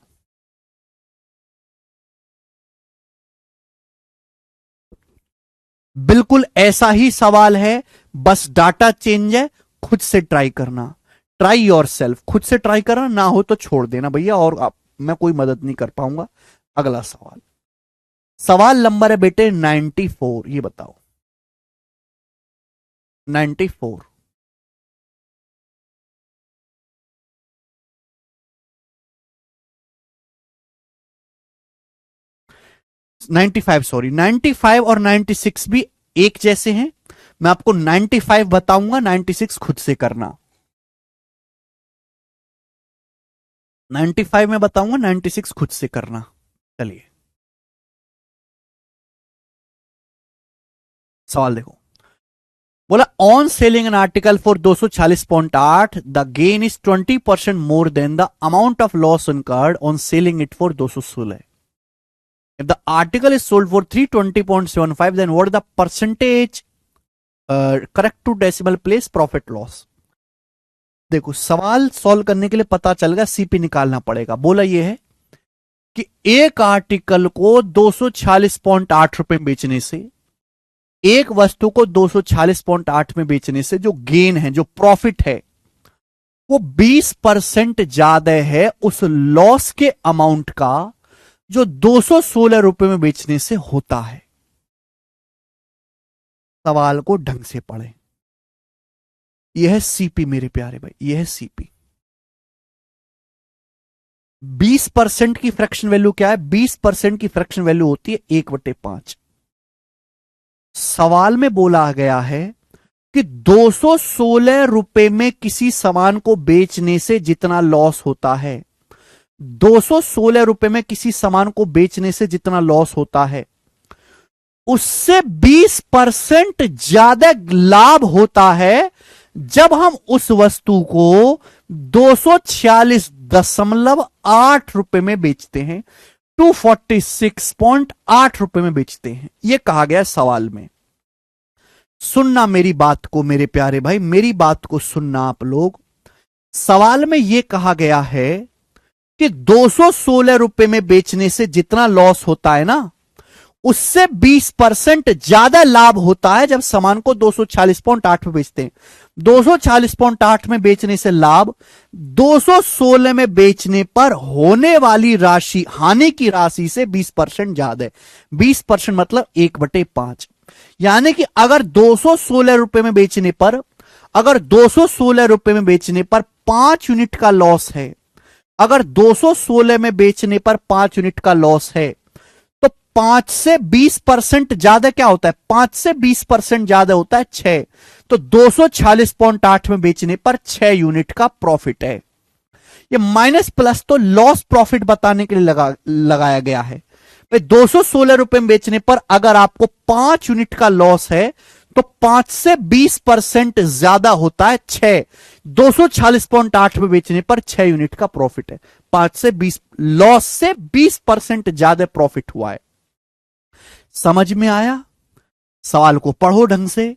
बिल्कुल ऐसा ही सवाल है, बस डाटा चेंज है, खुद से ट्राई करना, ट्राई योर सेल्फ, खुद से ट्राई करना, ना हो तो छोड़ देना भैया, और मैं कोई मदद नहीं कर पाऊंगा। अगला सवाल, सवाल नंबर है बेटे 94, ये बताओ 94। 95, सॉरी, 95 और 96 भी एक जैसे हैं। मैं आपको 95 बताऊंगा, 96 खुद से करना। 95 में बताऊंगा, 96 खुद से करना। चलिए सवाल देखो, बोला on selling an article for 246.8 the gain is 20% more than the amount of loss incurred on selling it for 216। If the article is sold for 320.75, then what is the percentage correct to decimal place profit loss? देखो सवाल solve करने के लिए पता चल गया, CP निकालना पड़ेगा। बोला यह है कि एक आर्टिकल को 246.8 रुपए में बेचने से, एक वस्तु को 246.8 में बेचने से जो गेन है, जो प्रॉफिट है, वो 20% ज्यादा है उस लॉस के अमाउंट का जो 216 रुपए में बेचने से होता है। सवाल को ढंग से पढ़ें। यह है सीपी मेरे प्यारे भाई, यह है सीपी। 20% की फ्रैक्शन वैल्यू क्या है? 20% की फ्रैक्शन वैल्यू होती है 1/5। सवाल में बोला गया है कि 216 रुपए में किसी सामान को बेचने से जितना लॉस होता है, 216 रुपए में किसी सामान को बेचने से जितना लॉस होता है, उससे 20% ज्यादा लाभ होता है जब हम उस वस्तु को 246.8 रुपए में बेचते हैं, 246.8 रुपए में बेचते हैं। यह कहा गया सवाल में। सुनना मेरी बात को मेरे प्यारे भाई, मेरी बात को सुनना आप लोग। सवाल में यह कहा गया है कि 216 रुपए में बेचने से जितना लॉस होता है ना, उससे 20% ज्यादा लाभ होता है जब सामान को 246.8 में बेचते हैं। 246.8 में बेचने से लाभ 216 में बेचने पर होने वाली राशि, हानि की राशि से 20% ज्यादा है। 20% मतलब 1/5। यानी कि अगर 216 रुपए में बेचने पर, अगर 216 रुपए में बेचने पर 5 यूनिट का लॉस है, अगर 216 में बेचने पर 5 यूनिट का लॉस है, तो 5 से 20% ज्यादा क्या होता है? 5 से 20% ज्यादा होता है 6। तो 246.8 में बेचने पर 6 यूनिट का प्रॉफिट है। ये माइनस प्लस तो लॉस प्रॉफिट बताने के लिए लगाया गया है। 216 रुपए में बेचने पर अगर आपको 5 यूनिट का लॉस है, तो 5 से 20% ज्यादा होता है 6। 246.8 में बेचने पर 6 यूनिट का प्रॉफिट है। 5 से 20, लॉस से 20% ज्यादा प्रॉफिट हुआ है। समझ में आया? सवाल को पढ़ो ढंग से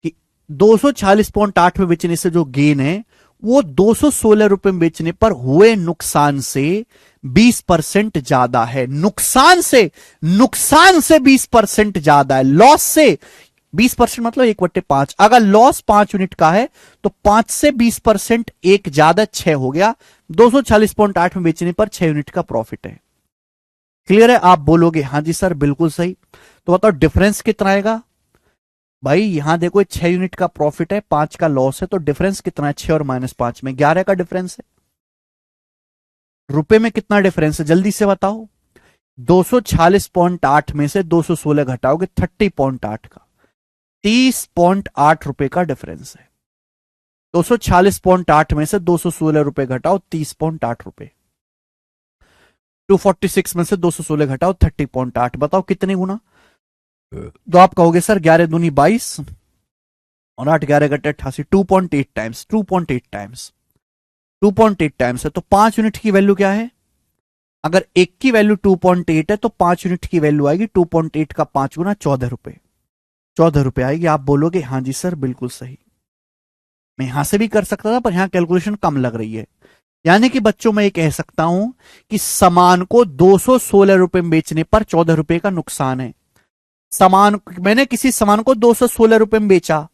कि 246.8 में बेचने से जो गेन है, वो 216 रुपए में बेचने पर हुए नुकसान से 20% ज्यादा है। नुकसान से 20% ज्यादा है। लॉस से 20% मतलब 1/5। अगर लॉस 5 यूनिट का है तो 5 से 20% एक ज्यादा 6 हो गया। 246.8 में बेचने पर 6 यूनिट का प्रॉफिट है। क्लियर है? आप बोलोगे हां जी सर बिल्कुल सही। तो बताओ डिफरेंस कितना आएगा भाई? यहां देखो 6 यूनिट का प्रॉफिट है, 5 का लॉस है, तो डिफरेंस कितना है? 6 और -5 में 11 का डिफरेंस है। रुपए में कितना डिफरेंस है जल्दी से बताओ? 246.8 में से 216 घटाओगे 30.8 का, 30.8 रुपए का डिफरेंस है। 246.8 में से 216 रुपए घटाओ 30.8 रुपए। 246 में से 216 घटाओ 30.8, बताओ कितने गुना? तो आप कहोगे सर 11 दूनी 22 और 8 11 गट्टे 88, 2.8 टाइम्स, 2.8 टाइम्स, 2.8 टाइम्स है। तो 5 यूनिट की वैल्यू क्या है? अगर एक की वैल्यू 2.8 है तो 5 यूनिट की वैल्यू आएगी 2.8 का 5 गुना 14 रुपए, 14 रुपए आएगी। आप बोलोगे हाँ जी सर बिल्कुल सही। मैं यहां से भी कर सकता था पर यहां कैलकुलेशन कम लग रही है। यानी कि बच्चों मैं ये कह सकता हूं कि सामान को 216 रुपए में बेचने पर 14 रुपए का नुकसान है। सामान, मैंने किसी सामान को 216 रुपए में बेचा,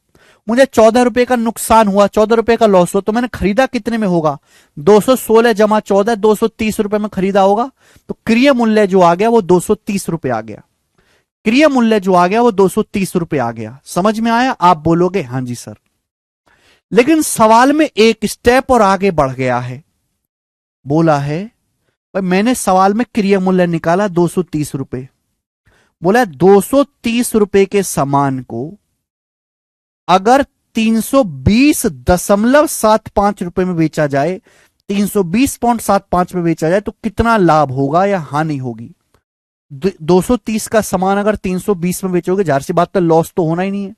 मुझे 14 रुपए का नुकसान हुआ, 14 रुपए का लॉस हुआ, तो मैंने खरीदा कितने में होगा? 216 जमा 14, 230 रुपए में खरीदा होगा। तो क्रिय मूल्य जो आ गया वो 230 रुपए आ गया। क्रिय मूल्य जो आ गया वो 230 रुपए आ गया। समझ में आया? आप बोलोगे हाँ जी सर। लेकिन सवाल में एक स्टेप और आगे बढ़ गया है। बोला है भाई मैंने सवाल में क्रिय मूल्य निकाला 230 रुपए। बोला 230 रुपए के सामान को अगर 320.75 रुपए में बेचा जाए, 320.75 में बेचा जाए तो कितना लाभ होगा या हानि होगी? 230 का सामान अगर 320 में बेचोगे, जाहिर सी बात है लॉस तो होना ही नहीं है,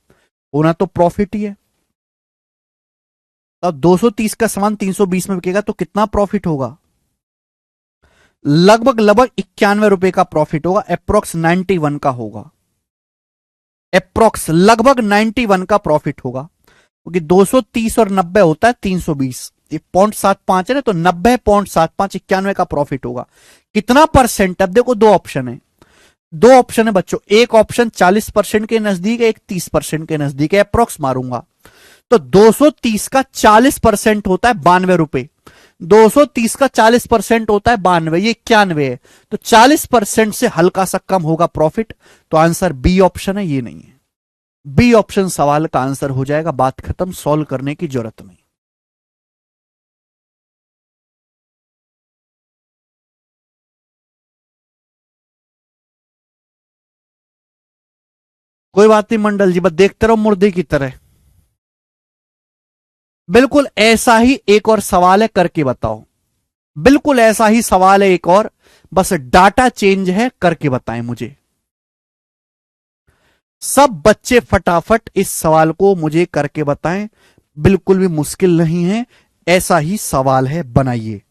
होना तो प्रॉफिट ही है। अब 230 का सामान 320 में बिकेगा तो कितना प्रॉफिट होगा? लगभग लगभग 91 रुपए का प्रॉफिट होगा, अप्रोक्स 91 का होगा, अप्रोक्स लगभग 91 का प्रॉफिट होगा। क्योंकि 230 और 90 होता है 320, ये 0.75 है ना, तो 90.75 91 का प्रॉफिट होगा। कितना परसेंट? अब देखो दो ऑप्शन है, दो ऑप्शन है बच्चों, एक ऑप्शन 40% के नजदीक है, एक 30% के नजदीक है, अप्रोक्स मारूंगा। तो 230 का 40% होता है 92 रुपए, 230 का 40% होता है 92, ये 91 है, तो 40% से हल्का सा कम होगा प्रॉफिट। तो आंसर बी ऑप्शन है, ये नहीं है। बी ऑप्शन सवाल का आंसर हो जाएगा, बात खत्म, सॉल्व करने की जरूरत नहीं। कोई बात नहीं मंडल जी, बस देखते रहो मुर्दे की तरह। बिल्कुल ऐसा ही एक और सवाल है, करके बताओ। बिल्कुल ऐसा ही सवाल है एक और, बस डाटा चेंज है, करके बताएं मुझे। सब बच्चे फटाफट इस सवाल को मुझे करके बताएं, बिल्कुल भी मुश्किल नहीं है, ऐसा ही सवाल है, बनाइए।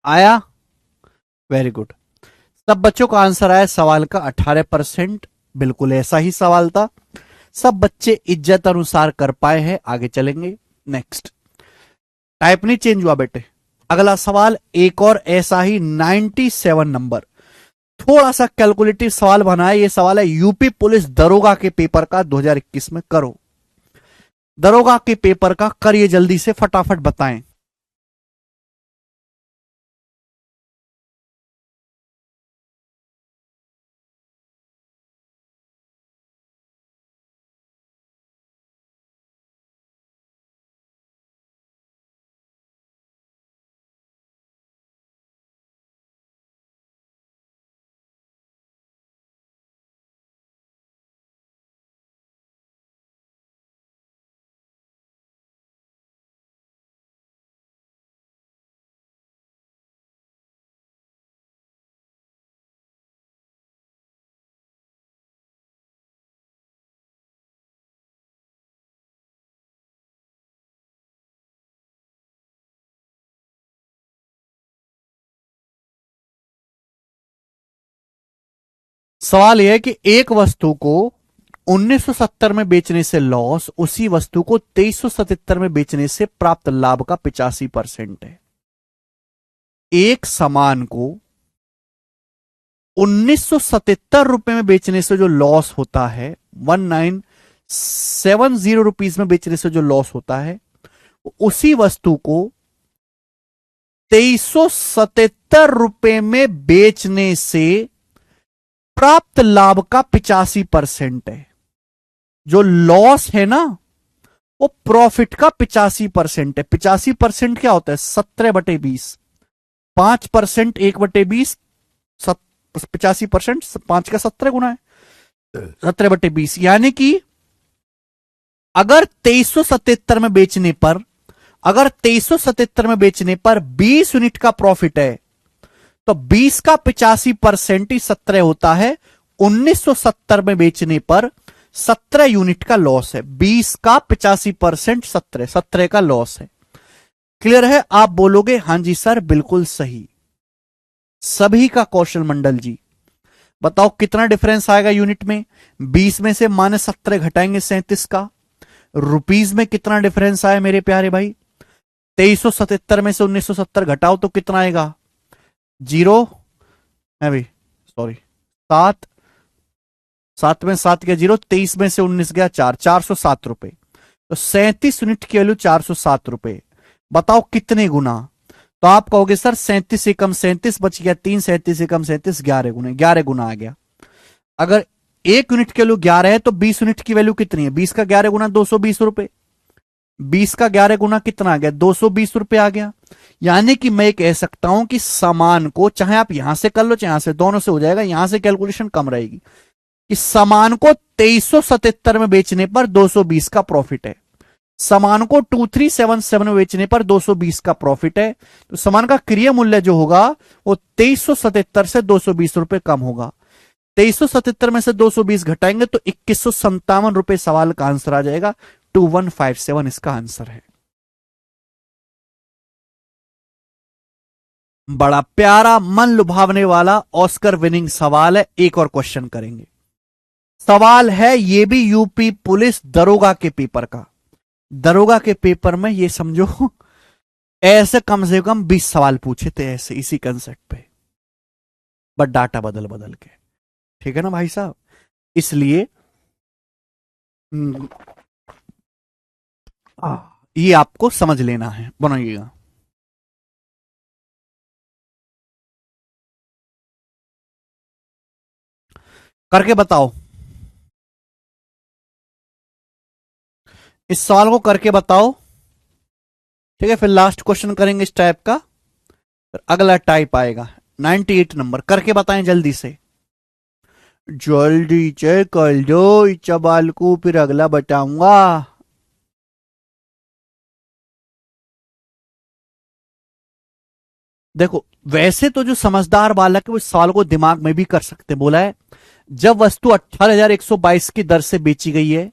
आया? Very good. सब बच्चों का आंसर आया सवाल का 18%। बिल्कुल ऐसा ही सवाल था। सब बच्चे इज्जत अनुसार कर पाए हैं। आगे चलेंगे। नेक्स्ट। टाइप नहीं चेंज हुआ बेटे। अगला सवाल एक और ऐसा ही 97 नंबर। थोड़ा सा कैलकुलेटिव सवाल बना है। ये सवाल है यूपी पुलिस दरोगा के पेपर का 2021 में। करो दरोगा के पेपर का, करिए जल्दी से, फटाफट बताएं। सवाल यह है कि एक वस्तु को 1970 में बेचने से लॉस, उसी वस्तु को 2377 में बेचने से प्राप्त लाभ का 85% है। एक सामान को 1977 रुपए में बेचने से जो लॉस होता है, 1970 रुपीज में बेचने से जो लॉस होता है, उसी वस्तु को 2377 रुपए में बेचने से प्राप्त लाभ का 85% है। जो लॉस है ना, वो प्रॉफिट का 85% है। 85% क्या होता है? 17/20। 5% 1/20, 85%। 5 का 17 गुना है 17/20। यानी कि अगर 2377 में बेचने पर, अगर 2377 में बेचने पर 20 यूनिट का प्रॉफिट है, तो 20 का 85% ही 17 होता है। 1970 में बेचने पर 17 यूनिट का लॉस है। 20 का 85% 17 का लॉस है। क्लियर है? आप बोलोगे हां जी सर बिल्कुल सही। सभी का कौशल मंडल जी बताओ कितना डिफरेंस आएगा यूनिट में? 20 में से -17 घटाएंगे 37 का। रुपीज में कितना डिफरेंस आया मेरे प्यारे भाई? 2377 में से 1970 घटाओ तो कितना आएगा? 0 है भाई, सॉरी 7। 7 में 7 गया 0। 23 में से 19 गया 4। 407 रुपए। तो 37 यूनिट की वैल्यू 407 रुपए। बताओ कितने गुना? तो आप कहोगे सर 37 से कम 37 बच गया 3, 37 से कम 37 11 गुना। 11 गुना आ गया। अगर 1 यूनिट की वैल्यू 11 है तो 20 यूनिट की वैल्यू कितनी है? 20 का 11 गुना 220 रुपए। 20 का 11 गुना कितना आ गया? 220 रुपए आ गया। यानी कि मैं कह सकता हूं कि सामान को, चाहे आप यहां से कर लो चाहे यहां से, दोनों से हो जाएगा, यहां से कैलकुलेशन कम रहेगी, कि सामान को 2377 में बेचने पर 220 का प्रॉफिट है। सामान को 2377 में बेचने पर 220 का प्रॉफिट है। तो सामान का क्रिय मूल्य जो होगा वो 2377 से 220 रुपए कम होगा। 2377 में से 220 घटाएंगे तो 2157 रुपए सवाल का आंसर आ जाएगा। 2157 इसका आंसर है। बड़ा प्यारा मन लुभावने वाला ऑस्कर विनिंग सवाल है। एक और क्वेश्चन करेंगे। सवाल है ये भी यूपी पुलिस दरोगा के पेपर का। दरोगा के पेपर में ये समझो ऐसे कम से कम 20 सवाल पूछे थे ऐसे इसी कंसेप्ट पे, बट डाटा बदल बदल के। ठीक है ना भाई साहब? इसलिए ये आपको समझ लेना है। बनाइएगा। करके बताओ। इस सवाल को करके बताओ। ठीक है, फिर लास्ट क्वेश्चन करेंगे इस टाइप का, फिर अगला टाइप आएगा 98 नंबर। करके बताएं जल्दी से, जल्दी से कर दो इस सवाल को, फिर अगला बताऊंगा। देखो वैसे तो जो समझदार बालक है वो इस सवाल को दिमाग में भी कर सकते। बोला है जब वस्तु 18,122 की दर से बेची गई है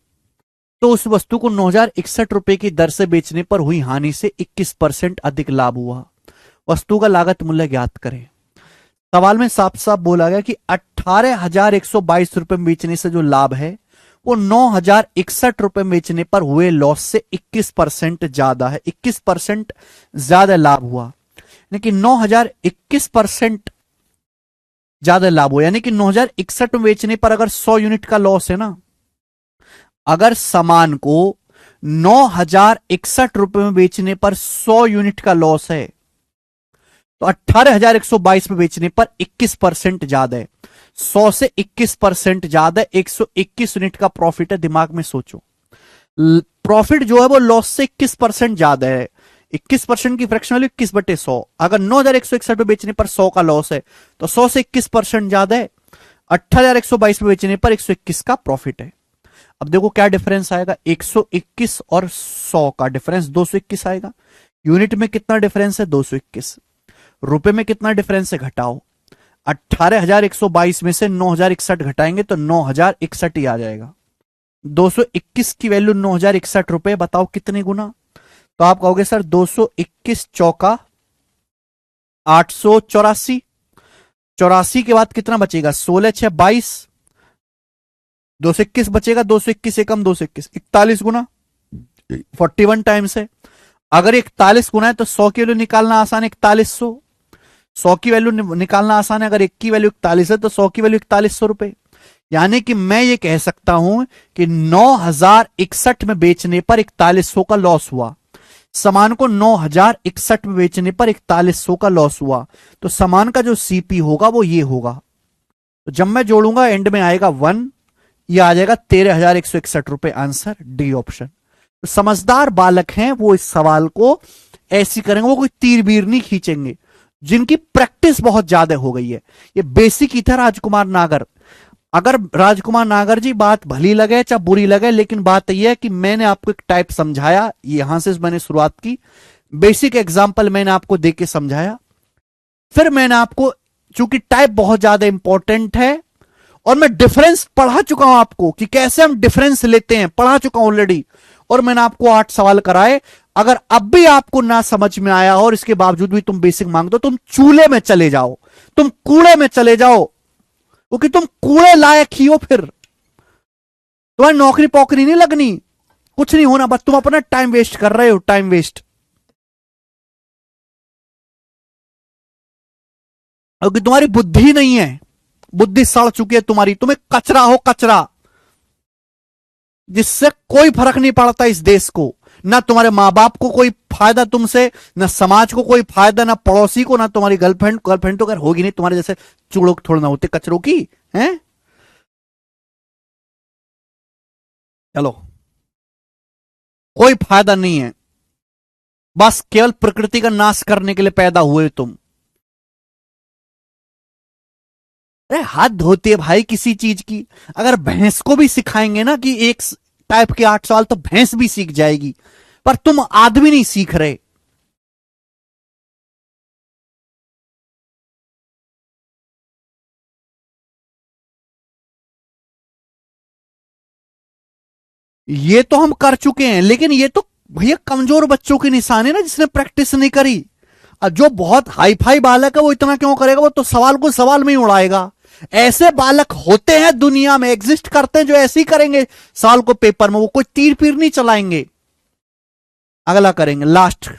तो उस वस्तु को 9,061 रुपए की दर से बेचने पर हुई हानि से 21% अधिक लाभ हुआ। वस्तु का लागत मूल्य ज्ञात करें। सवाल में साफ साफ बोला गया कि 18,122 रुपए में बेचने से जो लाभ है वो 9,061 रुपए में बेचने पर हुए लॉस से 21% ज्यादा है। 21% ज्यादा लाभ हुआ, यानी कि 9,021% ज्यादा लाभ हुआ, यानी कि 9,061 में बेचने पर अगर 100 यूनिट का लॉस है ना, अगर सामान को 9,061 रुपए में बेचने पर 100 यूनिट का लॉस है तो 18,122 में बेचने पर 21% ज्यादा है। 100 से 21% ज्यादा है, 121 यूनिट का प्रॉफिट है। दिमाग में सोचो, प्रॉफिट जो है वो लॉस से 21% ज्यादा है। 21% की फ्रैक्शन वैल्यू 21/100। अगर 9,161 पे बेचने पर 100 का लॉस है तो 100 से 21% ज्यादा है। 18,122 पे बेचने पर 121 का प्रॉफिट है। अब देखो क्या डिफरेंस आएगा, 121 और 100 का डिफरेंस 221 आएगा। यूनिट में कितना डिफरेंस है, 221। रुपए में कितना डिफरेंस है, घटाओ। 18,122 में से 9,061 घटाएंगे तो 9,061 ही आ जाएगा। 221 की वैल्यू 9,061 रुपए, बताओ कितने गुना। तो आप कहोगे सर 221 चौका 884, 84 के बाद कितना बचेगा, 16 6 22, 221 बचेगा। 221 एकम 221, 41 गुना 41 टाइम्स है। अगर 41 गुना है तो 100 की वैल्यू निकालना आसान है, 4100। 100 की वैल्यू निकालना आसान है, अगर 1 की वैल्यू 41 है तो 100 की वैल्यू 4100 रुपए। यानी कि मैं ये कह सकता हूं कि 9,061 में बेचने पर 4100 का लॉस हुआ। सामान को 9,061 में बेचने पर 4100 का लॉस हुआ, तो सामान का जो सीपी होगा वो ये होगा। तो जब मैं जोड़ूंगा एंड में आएगा 1, ये आ जाएगा 13,161 रुपए। Answer D option. तो समझदार बालक हैं वो इस सवाल को ऐसी करेंगे, वो कोई तीर बीर नहीं खींचेंगे, जिनकी प्रैक्टिस बहुत ज्यादा हो गई है। ये बेसिक ही था राजकुमार नागर। अगर राजकुमार नागर जी बात भली लगे चाहे बुरी लगे, लेकिन बात यह है कि मैंने आपको एक टाइप समझाया, यहां से मैंने शुरुआत की, बेसिक एग्जांपल मैंने आपको देके समझाया। फिर मैंने आपको, चूंकि टाइप बहुत ज्यादा इंपॉर्टेंट है और मैं डिफरेंस पढ़ा चुका हूं आपको कि कैसे हम डिफरेंस लेते हैं, पढ़ा चुका हूं ऑलरेडी, और मैंने आपको 8 सवाल कराए। अगर अब भी आपको ना समझ में आया और इसके बावजूद भी तुम बेसिक मांगते हो, तुम चूल्हे में चले जाओ, तुम कूड़े में चले जाओ, क्योंकि तुम कूड़े लायक ही हो। फिर तुम्हारी नौकरी पौकरी नहीं लगनी, कुछ नहीं होना, बस तुम अपना टाइम वेस्ट कर रहे हो, टाइम वेस्ट। क्योंकि तुम्हारी बुद्धि नहीं है, बुद्धि सड़ चुकी है तुम्हारी, तुम्हें कचरा हो, कचरा, जिससे कोई फर्क नहीं पड़ता इस देश को। ना तुम्हारे मां बाप को कोई फायदा तुमसे, ना समाज को कोई फायदा, ना पड़ोसी को, ना तुम्हारी गर्लफ्रेंड। गर्लफ्रेंड तो अगर होगी नहीं, तुम्हारे जैसे चूड़ों थोड़ा ना होते कचरों की, हैं। चलो, कोई फायदा नहीं है, बस केवल प्रकृति का नाश करने के लिए पैदा हुए तुम। अरे हद होती है भाई किसी चीज की। अगर भैंस को भी सिखाएंगे ना कि एक टाइप के 8 सवाल, तो भैंस भी सीख जाएगी, पर तुम आदमी नहीं सीख रहे। ये तो हम कर चुके हैं, लेकिन ये तो भैया कमजोर बच्चों की निशानी है ना, जिसने प्रैक्टिस नहीं करी। और जो बहुत हाई फाई बालक है वो इतना क्यों करेगा, वो तो सवाल को सवाल में ही उड़ाएगा। ऐसे बालक होते हैं दुनिया में, एग्जिस्ट करते हैं, जो ऐसे ही करेंगे सवाल को पेपर में, वो कोई तीर पीर नहीं चलाएंगे। अगला करेंगे, लास्ट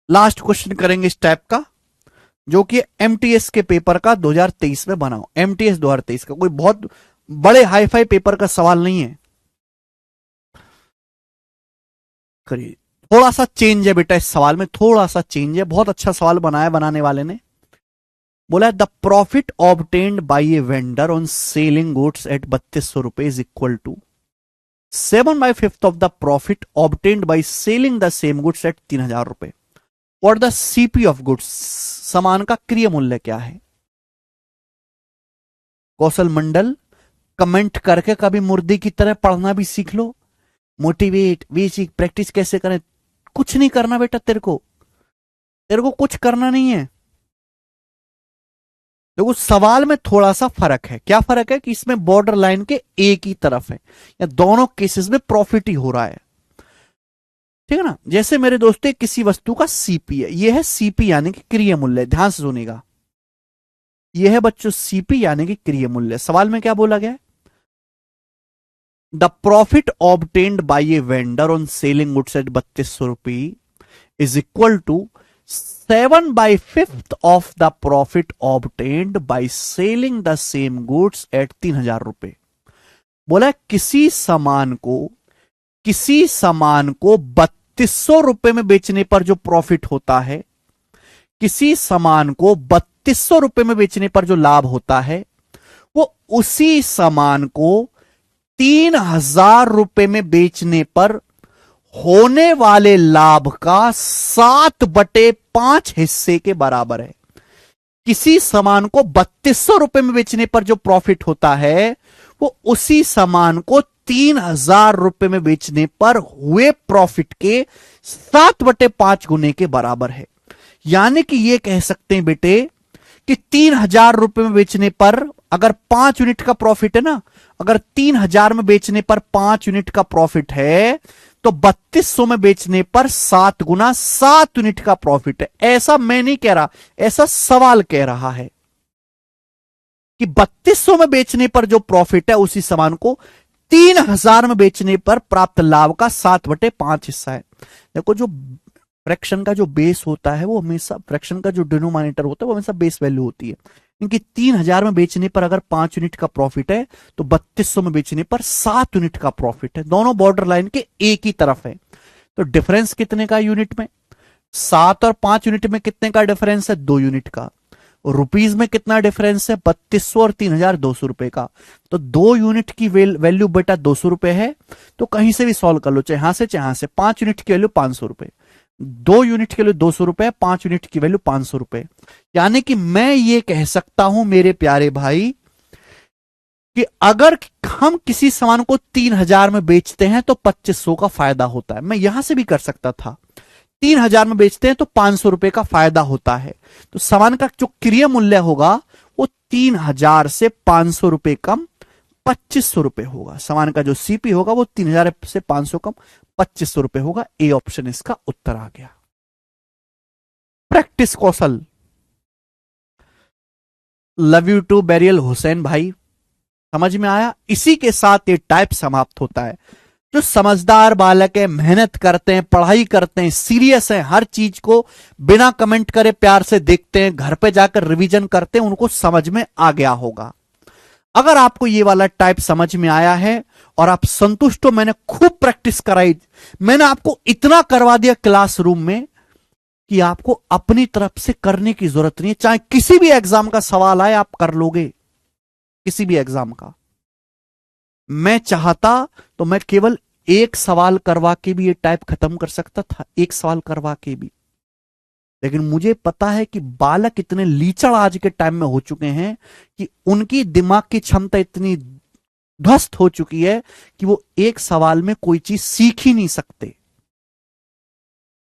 लास्ट क्वेश्चन करेंगे इस टाइप का, जो कि एमटीएस के पेपर का 2023 में बनाओ। एमटीएस 2023 का कोई बहुत बड़े हाई फाई पेपर का सवाल नहीं है। करिए, थोड़ा सा चेंज है बेटा इस सवाल में, थोड़ा सा चेंज है। बहुत अच्छा सवाल बनाया बनाने वाले ने। बोला the profit obtained by a vendor on selling goods at 3200 रुपए is equal to 7/5 of the profit obtained by selling the same goods at 3000 रुपए। और द सीपी ऑफ गुड्स, सामान का क्रय मूल्य क्या है। कौशल मंडल, कमेंट करके कभी मुर्दी की तरह पढ़ना भी सीख लो। मोटिवेट, बेसिक प्रैक्टिस कैसे करें, कुछ नहीं करना बेटा, तेरे को कुछ करना नहीं है। देखो सवाल में थोड़ा सा फर्क है। क्या फर्क है कि इसमें बॉर्डर लाइन के एक ही तरफ है, या दोनों केसेस में प्रॉफिट ही हो रहा है। ठीक है ना। जैसे मेरे दोस्तों किसी वस्तु का सीपी है, यह है सीपी यानी कि क्रिय मूल्य, ध्यान से सुनिएगा, यह है बच्चों सीपी यानी कि क्रिय मूल्य। सवाल में क्या बोला गया है, the profit obtained by a vendor on selling goods at 3200 रुपये is equal to 7/5 of the profit obtained by selling the same goods at 3000 रुपये। बोला किसी सामान को 3200 रुपए में बेचने पर जो प्रॉफिट होता है, किसी सामान को 3200 रुपए में बेचने पर जो लाभ होता है, वो उसी सामान को 3000 रुपए में बेचने पर होने वाले लाभ का 7/5 हिस्से के बराबर है। किसी सामान को 3200 रुपए में बेचने पर जो प्रॉफिट होता है, वो उसी सामान को 3000 रुपए में बेचने पर हुए प्रॉफिट के 7/5 गुने के बराबर है। यानी कि ये कह सकते हैं बेटे कि 3000 रुपए में बेचने पर अगर 5 यूनिट का प्रॉफिट है ना, अगर 3000 में बेचने पर 5 यूनिट का प्रॉफिट है, तो 3200 में बेचने पर 7 गुना 7 यूनिट का प्रॉफिट है। ऐसा मैं नहीं कह रहा, ऐसा सवाल कह रहा है कि 3200 में बेचने पर जो प्रॉफिट है उसी सामान को 3000 में बेचने पर प्राप्त लाभ का 7/5 हिस्सा है। देखो जो फ्रैक्शन का जो बेस होता है वो हमेशा, फ्रैक्शन का जो डिनोमिनेटर होता है वो हमेशा बेस वैल्यू होती है। क्योंकि 3000 में बेचने पर अगर 5 यूनिट का प्रॉफिट है, तो 3200 में बेचने पर 7 यूनिट का प्रॉफिट है। दोनों बॉर्डर लाइन के एक ही तरफ है, तो डिफरेंस कितने का यूनिट में, 7 और 5 यूनिट में कितने का डिफरेंस है, 2 यूनिट का। रुपीज में कितना डिफरेंस है, 3200 और 3200 रुपए का। तो 2 यूनिट की वैल्यू बेटा 200 रुपए है, तो कहीं से भी सॉल्व कर लो, चाहे यहां से चाहे यहां से। 5 यूनिट की वैल्यू 500 रुपए, 2 यूनिट के लिए 200 रुपए, 5 यूनिट की वैल्यू 500 रुपए। यानी कि मैं ये कह सकता हूं मेरे प्यारे भाई कि अगर हम किसी सामान को 3000 में बेचते हैं तो 2500 का फायदा होता है। मैं यहां से भी कर सकता था, 3000 में बेचते हैं तो 500 रुपए का फायदा होता है। तो सामान का जो क्रिय मूल्य होगा वो 3000 से 500 रुपए कम 2500 रुपए होगा। सामान का जो सीपी होगा वो 3000 से 500 कम 2500 रुपए होगा। ए ऑप्शन इसका उत्तर आ गया। प्रैक्टिस कौशल। लव यू टू बैरियल हुसैन भाई, समझ में आया। इसी के साथ ये टाइप समाप्त होता है। जो समझदार बालक है, मेहनत करते हैं, पढ़ाई करते हैं, सीरियस है, हर चीज को बिना कमेंट करे प्यार से देखते हैं, घर पे जाकर रिवीजन करते हैं, उनको समझ में आ गया होगा। अगर आपको ये वाला टाइप समझ में आया है और आप संतुष्ट हो, मैंने खूब प्रैक्टिस कराई, मैंने आपको इतना करवा दिया क्लासरूम में कि आपको अपनी तरफ से करने की जरूरत नहीं है। चाहे किसी भी एग्जाम का सवाल आए आप कर लोगे, किसी भी एग्जाम का। मैं चाहता तो मैं केवल एक सवाल करवा के भी ये टाइप खत्म कर सकता था, एक सवाल करवा के भी। लेकिन मुझे पता है कि बालक इतने लीचड़ आज के टाइम में हो चुके हैं कि उनकी दिमाग की क्षमता इतनी ध्वस्त हो चुकी है कि वो एक सवाल में कोई चीज सीख ही नहीं सकते,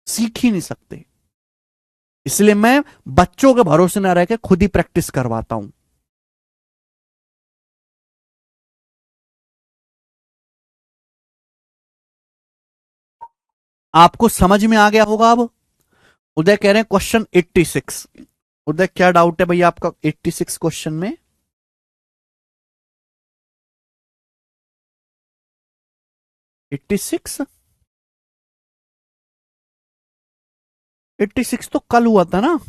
सीख ही नहीं सकते। इसलिए मैं बच्चों के भरोसे न रह के खुद ही प्रैक्टिस करवाता हूं। आपको समझ में आ गया होगा अब। उदय कह रहे हैं क्वेश्चन 86। उदय क्या डाउट है भैया आपका 86 क्वेश्चन में? 86 86 तो कल हुआ था ना।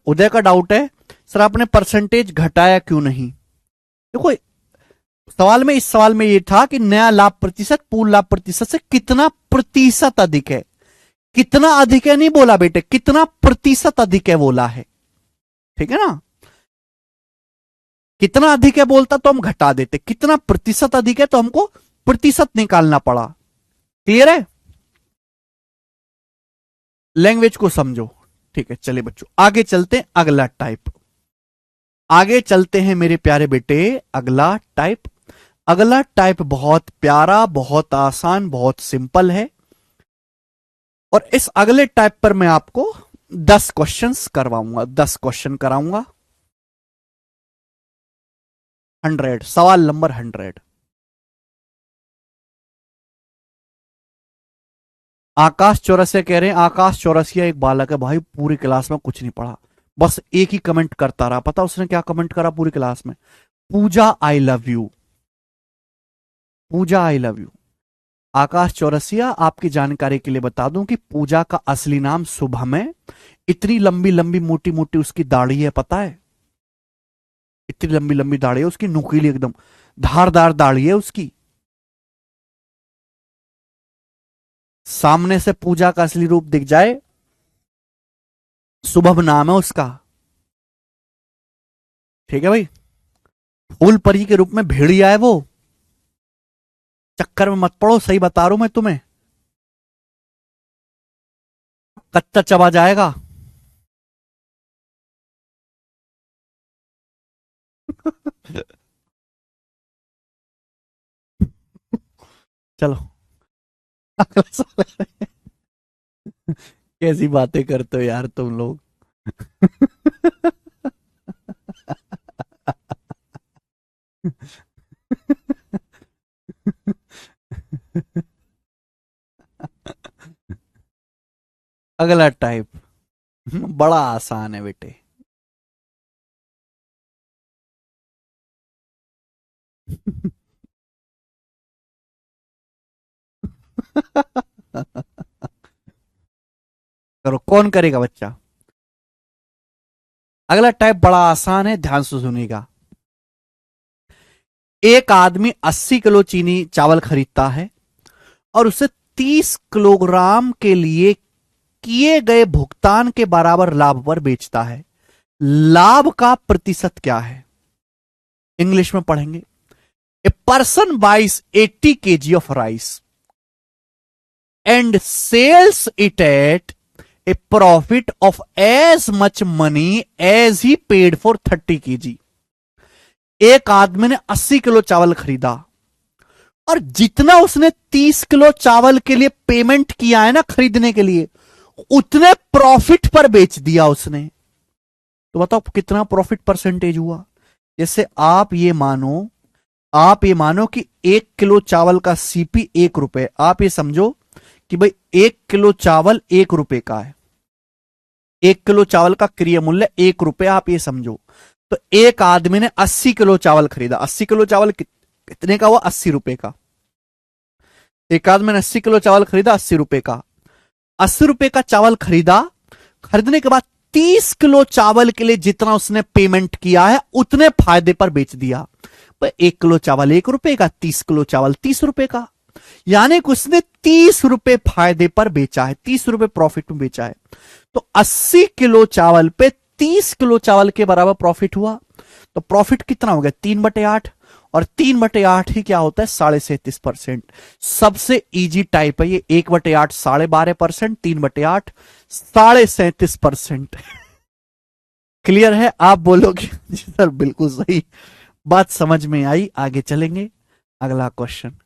उदय का डाउट है सर आपने परसेंटेज घटाया क्यों नहीं। देखो सवाल में, इस सवाल में ये था कि नया लाभ प्रतिशत पूर्ण लाभ प्रतिशत से कितना प्रतिशत अधिक है। कितना अधिक है नहीं बोला बेटे, कितना प्रतिशत अधिक है बोला है, ठीक है ना। कितना अधिक है बोलता तो हम घटा देते, कितना प्रतिशत अधिक है तो हमको प्रतिशत निकालना पड़ा। क्लियर है, लैंग्वेज को समझो। ठीक है चलिए बच्चों आगे चलते हैं, अगला टाइप आगे चलते हैं मेरे प्यारे बेटे। अगला टाइप, अगला टाइप बहुत प्यारा, बहुत आसान, बहुत सिंपल है। और इस अगले टाइप पर मैं आपको 10 क्वेश्चंस करवाऊंगा, 10 क्वेश्चन कराऊंगा। 100, सवाल नंबर 100। आकाश चौरसिया कह रहे हैं, आकाश चौरसिया एक बालक है भाई, पूरी क्लास में कुछ नहीं पढ़ा, बस एक ही कमेंट करता रहा। पता उसने क्या कमेंट करा पूरी क्लास में? Pooja I love you, Pooja I love you. Akash Chaurasia, आपकी जानकारी के लिए बता दूं कि पूजा का असली नाम शुभम है। इतनी लंबी लंबी मोटी मोटी उसकी दाढ़ी है, पता है? इतनी लंबी लंबी दाढ़ी है उसकी, नुकीली एकदम धारदार दाढ़ी है उसकी। सामने से पूजा का असली रूप दिख जाए, शुभम नाम है उसका। ठीक है भाई, फूल परी के रूप में भेड़िया है वो। चक्कर में मत पड़ो, सही बता रहा हूं मैं तुम्हें, कच्चा चबा जाएगा। चलो अगला सवाल। कैसी बातें करते हो यार तुम लोग। अगला टाइप बड़ा आसान है बेटे। करो, कौन करेगा बच्चा? अगला टाइप बड़ा आसान है, ध्यान से सुनिएगा। एक आदमी 80 किलो चीनी चावल खरीदता है और उसे 30 किलोग्राम के लिए किए गए भुगतान के बराबर लाभ पर बेचता है। लाभ का प्रतिशत क्या है? इंग्लिश में पढ़ेंगे। A person buys 80 kg of rice and sells it at a profit of as much money as he paid for 30 kg। एक आदमी ने 80 किलो चावल खरीदा और जितना उसने 30 किलो चावल के लिए पेमेंट किया है ना खरीदने के लिए, उतने प्रॉफिट पर बेच दिया उसने। तो बताओ कितना प्रॉफिट परसेंटेज हुआ? जैसे आप ये मानो कि 1 किलो चावल का सीपी 1 रुपए। आप ये समझो कि भाई 1 किलो चावल 1 रुपए का है, 1 किलो चावल का क्रय मूल्य 1 रुपए, आप ये समझो। तो एक आदमी ने 80 किलो चावल खरीदा। 80 किलो चावल कितने का हुआ? 80 रुपए का। एक आदमी ने 80 किलो चावल खरीदा 80 रुपए का। 80 रुपए का चावल खरीदा, खरीदने के बाद 30 किलो चावल के लिए जितना उसने पेमेंट किया है उतने फायदे पर बेच दिया। 1 किलो चावल 1 रुपए का, 30 किलो चावल 30 रुपए का, यानी कि उसने 30 रुपए फायदे पर बेचा है, 30 रुपए प्रॉफिट में बेचा है। तो 80 किलो चावल पे 30 किलो चावल के बराबर प्रॉफिट हुआ। तो प्रॉफिट कितना हो गया? 3/8, और 3/8 ही क्या होता है? 37.5%। सबसे इजी टाइप है ये। 1/8 12.5%, 3/8 37.5%। क्लियर है? आप बोलोगे जी सर बिल्कुल सही, बात समझ में आई। आगे चलेंगे, अगला क्वेश्चन।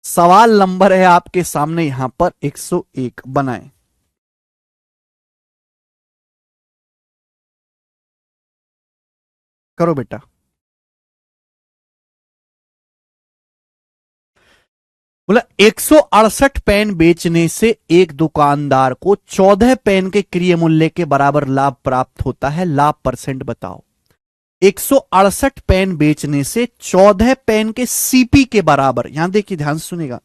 सवाल नंबर है आपके सामने यहां पर 101, बनाएं। करो बेटा। बोला 168 पेन बेचने से एक दुकानदार को 14 पेन के क्रय मूल्य के बराबर लाभ प्राप्त होता है। लाभ परसेंट बताओ। 168 पेन बेचने से 14 पेन के सीपी के बराबर, यहां देखिए ध्यान से सुनेगा,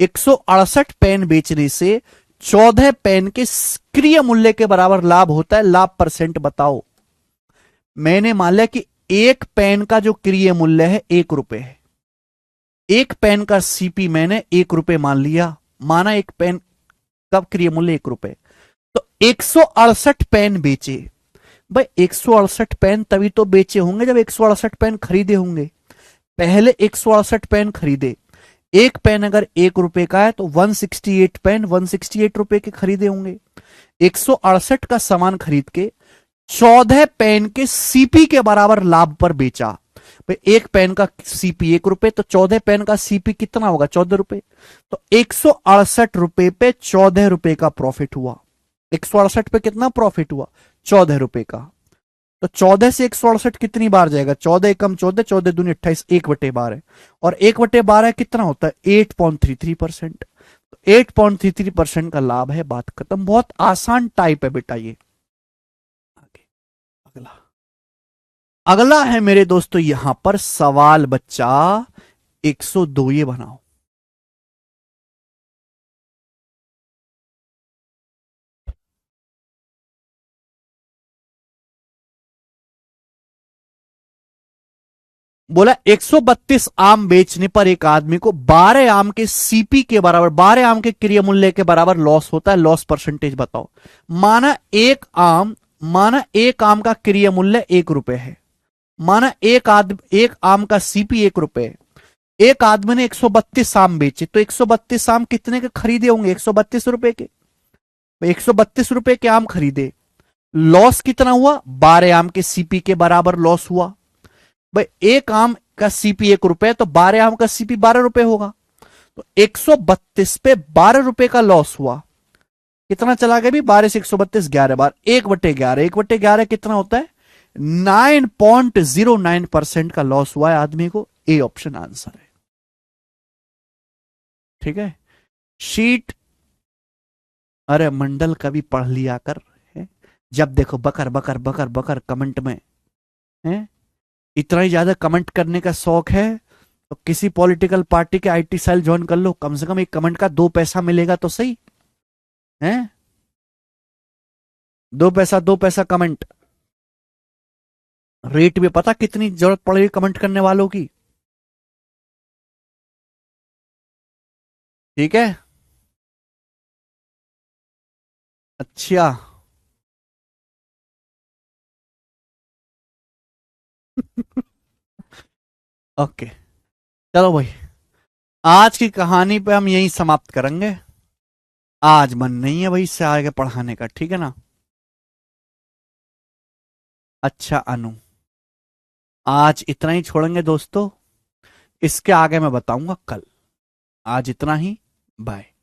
168 पेन बेचने से 14 पेन के क्रय मूल्य के बराबर लाभ होता है। लाभ परसेंट बताओ। मैंने मान लिया कि एक पेन का जो क्रय मूल्य है 1 रुपए है, एक पेन का सीपी मैंने 1 रुपए मान लिया, माना एक पेन का क्रय मूल्य 1 रुपए। तो 168 पेन बेचे। भाई 168 पेन तभी तो बेचे होंगे जब 168 पेन खरीदे होंगे। पहले 168 पेन खरीदे, एक पेन अगर 1 रुपए का है तो 168 पेन 168 रुपए के खरीदे होंगे। 168 का सामान खरीद के 14 पेन के सीपी के बराबर लाभ पर बेचा। भाई एक पेन का सीपी 1 रुपए, तो 14 पेन का सीपी कितना होगा? 14 रुपए। तो 168 रुपए पे 14 रुपए का प्रॉफिट हुआ। 168 पे कितना प्रॉफिट हुआ? 14 रुपए का। तो 14 से 168 कितनी बार जाएगा? 14 एकम 14, 14 दूनी 28, 1/12 है। और 1/12 कितना होता है? 8.33%। तो 8.33% का लाभ है, बात खत्म। बहुत आसान टाइप है बेटा ये। आगे अगला, अगला है मेरे दोस्तों यहां पर सवाल बच्चा 102, ये बनाओ। बोला 132 आम बेचने पर एक आदमी को 12 आम के सीपी के बराबर, 12 आम के क्रिय मूल्य के बराबर लॉस होता है। लॉस परसेंटेज बताओ। माना एक आम का क्रिय मूल्य 1 रुपए है। माना एक आम का सीपी 1 रुपए है। एक आदमी ने 132 आम बेचे, तो 132 आम कितने के खरीदे होंगे? 132 रुपए के। 132 रुपए के आम खरीदे, लॉस कितना हुआ? 12 आम के सीपी के बराबर लॉस हुआ। भाई एक आम का सीपी 1 रुपए, तो 12 आम का सीपी 12 रुपए होगा। तो 132 पे 12 रुपए का लॉस हुआ। कितना चला गया भी? 12 से 132, 11 बार 1/11। 1/11 कितना होता है? 9.09% का लॉस हुआ है आदमी को। ए ऑप्शन आंसर है। ठीक है। शीट, अरे मंडल कभी पढ़ लिया कर है? जब देखो बकर बकर बकर बकर कमेंट में है। इतना ही ज्यादा कमेंट करने का शौक है तो किसी पॉलिटिकल पार्टी के आईटी सेल ज्वाइन कर लो। कम से कम एक कमेंट का 2 पैसा मिलेगा तो सही है। 2 पैसा 2 पैसा कमेंट। रेट भी पता कितनी जरूरत पड़ेगी कमेंट करने वालों की। ठीक है। अच्छा ओके, चलो भाई, आज की कहानी पे हम यही समाप्त करेंगे। आज मन नहीं है भाई इससे आगे पढ़ाने का, ठीक है ना? अच्छा अनु, आज इतना ही छोड़ेंगे दोस्तों। इसके आगे मैं बताऊंगा कल। आज इतना ही, बाय।